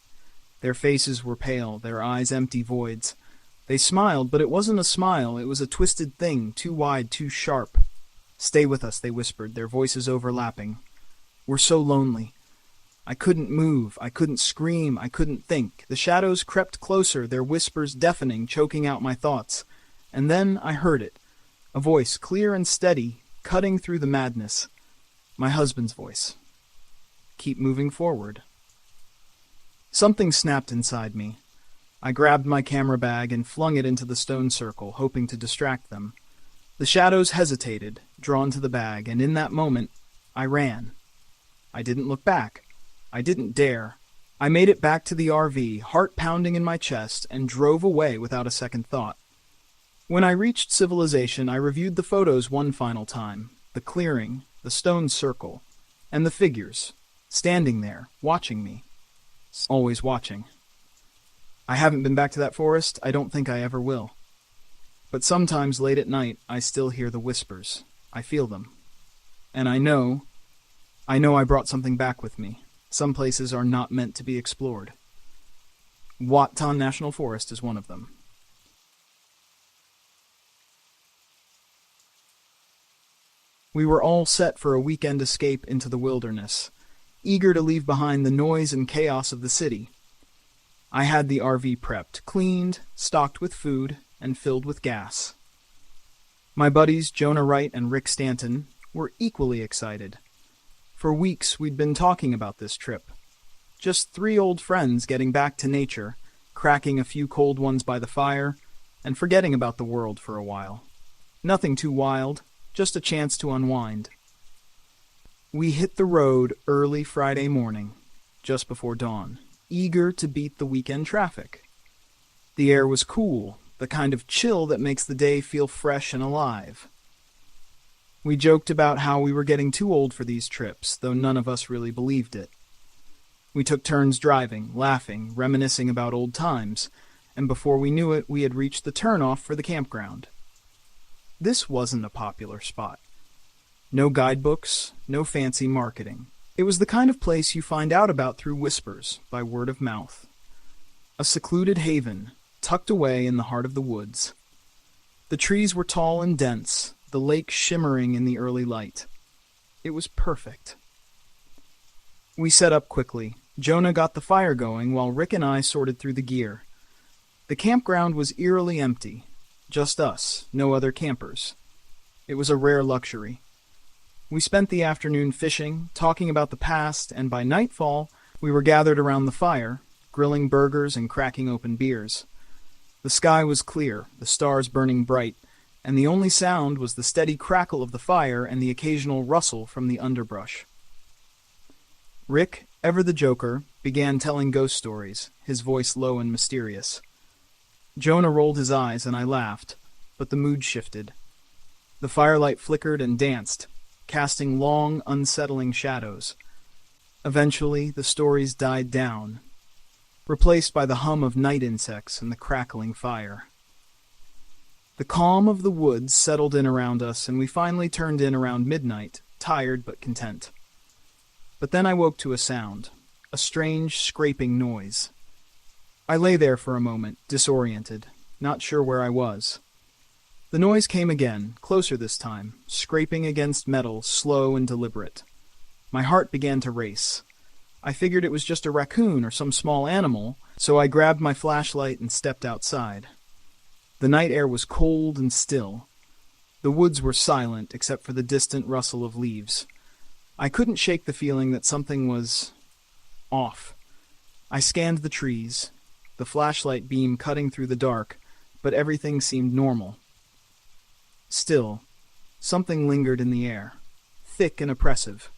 Their faces were pale, their eyes empty voids. They smiled, but it wasn't a smile, it was a twisted thing, too wide, too sharp. "Stay with us," they whispered, their voices overlapping. "We're so lonely." I couldn't move, I couldn't scream, I couldn't think. The shadows crept closer, their whispers deafening, choking out my thoughts. And then I heard it. A voice, clear and steady, cutting through the madness. My husband's voice. "Keep moving forward." Something snapped inside me. I grabbed my camera bag and flung it into the stone circle, hoping to distract them. The shadows hesitated, drawn to the bag, and in that moment, I ran. I didn't look back. I didn't dare. I made it back to the RV, heart pounding in my chest, and drove away without a second thought. When I reached civilization, I reviewed the photos one final time. The clearing, the stone circle, and the figures, standing there, watching me. Always watching. I haven't been back to that forest. I don't think I ever will. But sometimes late at night, I still hear the whispers. I feel them. And I know I brought something back with me. Some places are not meant to be explored. Wat Tan National Forest is one of them. We were all set for a weekend escape into the wilderness, eager to leave behind the noise and chaos of the city. I had the RV prepped, cleaned, stocked with food, and filled with gas. My buddies Jonah Wright and Rick Stanton were equally excited. For weeks we'd been talking about this trip. Just three old friends getting back to nature, cracking a few cold ones by the fire, and forgetting about the world for a while. Nothing too wild, just a chance to unwind. We hit the road early Friday morning, just before dawn, eager to beat the weekend traffic. The air was cool, the kind of chill that makes the day feel fresh and alive. We joked about how we were getting too old for these trips, though none of us really believed it. We took turns driving, laughing, reminiscing about old times, and before we knew it, we had reached the turnoff for the campground. This wasn't a popular spot. No guidebooks, no fancy marketing. It was the kind of place you find out about through whispers, by word of mouth. A secluded haven, tucked away in the heart of the woods. The trees were tall and dense, the lake shimmering in the early light. It was perfect. We set up quickly. Jonah got the fire going while Rick and I sorted through the gear. The campground was eerily empty. Just us, no other campers. It was a rare luxury. We spent the afternoon fishing, talking about the past, and by nightfall, we were gathered around the fire, grilling burgers and cracking open beers. The sky was clear, the stars burning bright, and the only sound was the steady crackle of the fire and the occasional rustle from the underbrush. Rick, ever the joker, began telling ghost stories, his voice low and mysterious. Jonah rolled his eyes and I laughed, but the mood shifted. The firelight flickered and danced, casting long, unsettling shadows. Eventually, the stories died down, replaced by the hum of night insects and the crackling fire. The calm of the woods settled in around us, and we finally turned in around midnight, tired but content. But then I woke to a sound, a strange, scraping noise. I lay there for a moment, disoriented, not sure where I was. The noise came again, closer this time, scraping against metal, slow and deliberate. My heart began to race. I figured it was just a raccoon or some small animal, so I grabbed my flashlight and stepped outside. The night air was cold and still. The woods were silent except for the distant rustle of leaves. I couldn't shake the feeling that something was off. I scanned the trees, the flashlight beam cutting through the dark, but everything seemed normal. Still, something lingered in the air, thick and oppressive.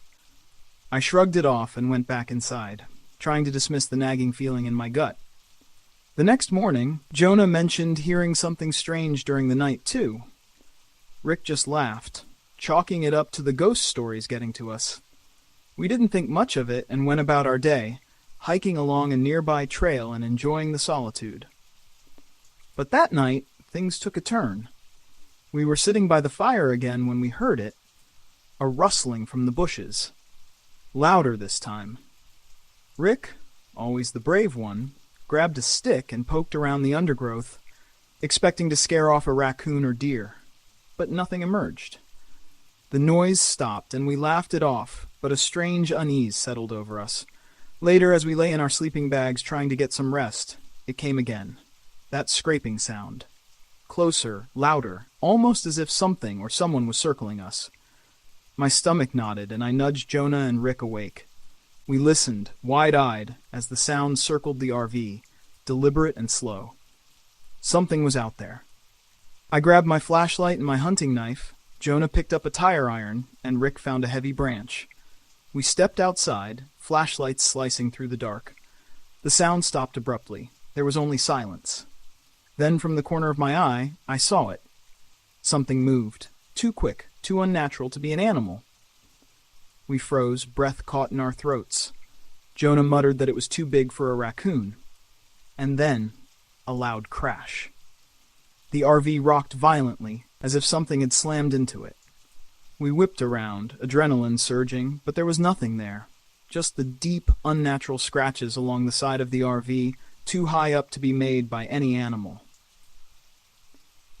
I shrugged it off and went back inside, trying to dismiss the nagging feeling in my gut. The next morning, Jonah mentioned hearing something strange during the night, too. Rick just laughed, chalking it up to the ghost stories getting to us. We didn't think much of it and went about our day, hiking along a nearby trail and enjoying the solitude. But that night, things took a turn. We were sitting by the fire again when we heard it, a rustling from the bushes. Louder this time. Rick, always the brave one, grabbed a stick and poked around the undergrowth, expecting to scare off a raccoon or deer. But nothing emerged. The noise stopped and we laughed it off, but a strange unease settled over us. Later, as we lay in our sleeping bags trying to get some rest, it came again. That scraping sound. Closer, louder, almost as if something or someone was circling us. My stomach knotted and I nudged Jonah and Rick awake. We listened, wide-eyed, as the sound circled the RV, deliberate and slow. Something was out there. I grabbed my flashlight and my hunting knife. Jonah picked up a tire iron, and Rick found a heavy branch. We stepped outside, flashlights slicing through the dark. The sound stopped abruptly. There was only silence. Then, from the corner of my eye, I saw it. Something moved. Too quick, too unnatural to be an animal. We froze, breath caught in our throats. Jonah muttered that it was too big for a raccoon. And then, a loud crash. The RV rocked violently, as if something had slammed into it. We whipped around, adrenaline surging, but there was nothing there. just the deep, unnatural scratches along the side of the RV, too high up to be made by any animal.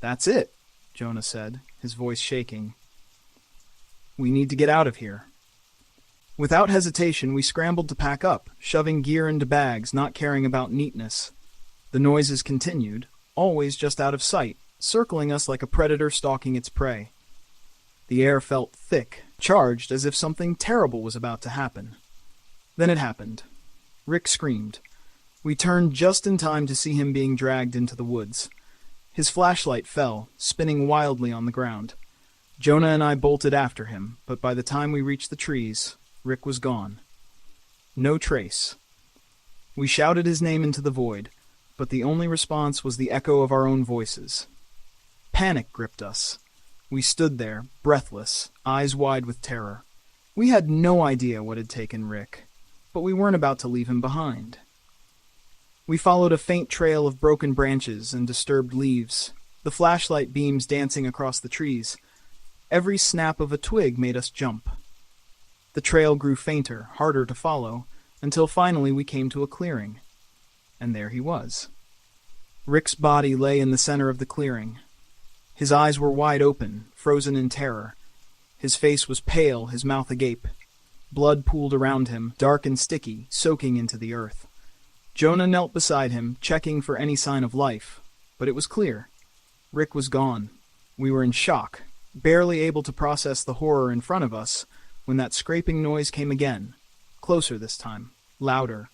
"That's it," Jonah said, his voice shaking. "We need to get out of here." Without hesitation, we scrambled to pack up, shoving gear into bags, not caring about neatness. The noises continued, always just out of sight, circling us like a predator stalking its prey. The air felt thick, charged as if something terrible was about to happen. Then it happened. Rick screamed. We turned just in time to see him being dragged into the woods. His flashlight fell, spinning wildly on the ground. Jonah and I bolted after him, but by the time we reached the trees, Rick was gone. No trace. We shouted his name into the void, but the only response was the echo of our own voices. Panic gripped us. We stood there, breathless, eyes wide with terror. We had no idea what had taken Rick, but we weren't about to leave him behind. We followed a faint trail of broken branches and disturbed leaves, the flashlight beams dancing across the trees. Every snap of a twig made us jump. The trail grew fainter, harder to follow, until finally we came to a clearing. And there he was. Rick's body lay in the center of the clearing. His eyes were wide open, frozen in terror. His face was pale, his mouth agape. Blood pooled around him, dark and sticky, soaking into the earth. Jonah knelt beside him, checking for any sign of life, but it was clear. Rick was gone. We were in shock, barely able to process the horror in front of us, when that scraping noise came again, closer this time, louder.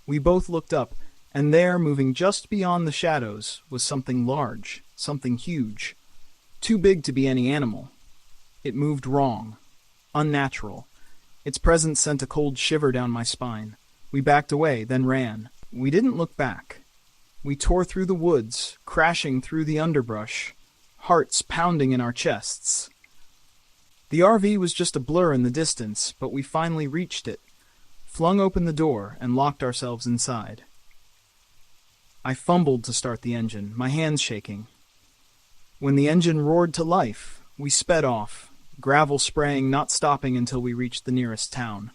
We both looked up, and there, moving just beyond the shadows, was something large, something huge. Too big to be any animal. It moved wrong, unnatural. Its presence sent a cold shiver down my spine. We backed away, then ran. We didn't look back. We tore through the woods, crashing through the underbrush, hearts pounding in our chests. The RV was just a blur in the distance, but we finally reached it, flung open the door, and locked ourselves inside. I fumbled to start the engine, my hands shaking. When the engine roared to life, we sped off, gravel spraying, not stopping until we reached the nearest town.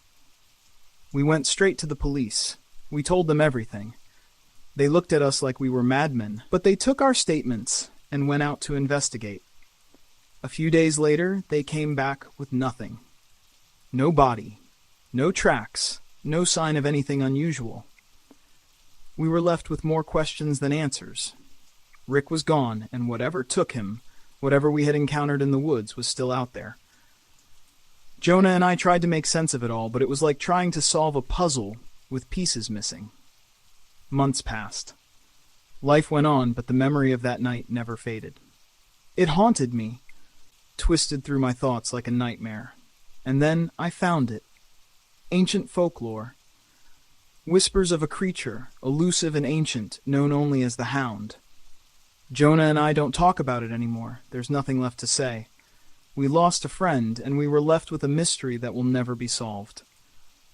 We went straight to the police. We told them everything. They looked at us like we were madmen, but they took our statements and went out to investigate. A few days later, they came back with nothing. No body, no tracks, no sign of anything unusual. We were left with more questions than answers. Rick was gone, and whatever took him, whatever we had encountered in the woods, was still out there. Jonah and I tried to make sense of it all, but it was like trying to solve a puzzle with pieces missing. Months passed. Life went on, but the memory of that night never faded. It haunted me, twisted through my thoughts like a nightmare. And then I found it. Ancient folklore. Whispers of a creature, elusive and ancient, known only as the Hound. Jonah and I don't talk about it anymore. There's nothing left to say. We lost a friend, and we were left with a mystery that will never be solved.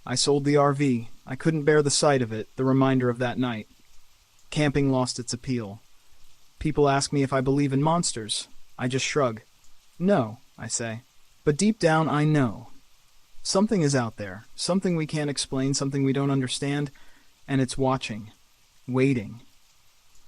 I sold the RV. I couldn't bear the sight of it, the reminder of that night. Camping lost its appeal. People ask me if I believe in monsters. I just shrug. No, I say. But deep down, I know. Something is out there, something we can't explain, something we don't understand, and it's watching, waiting.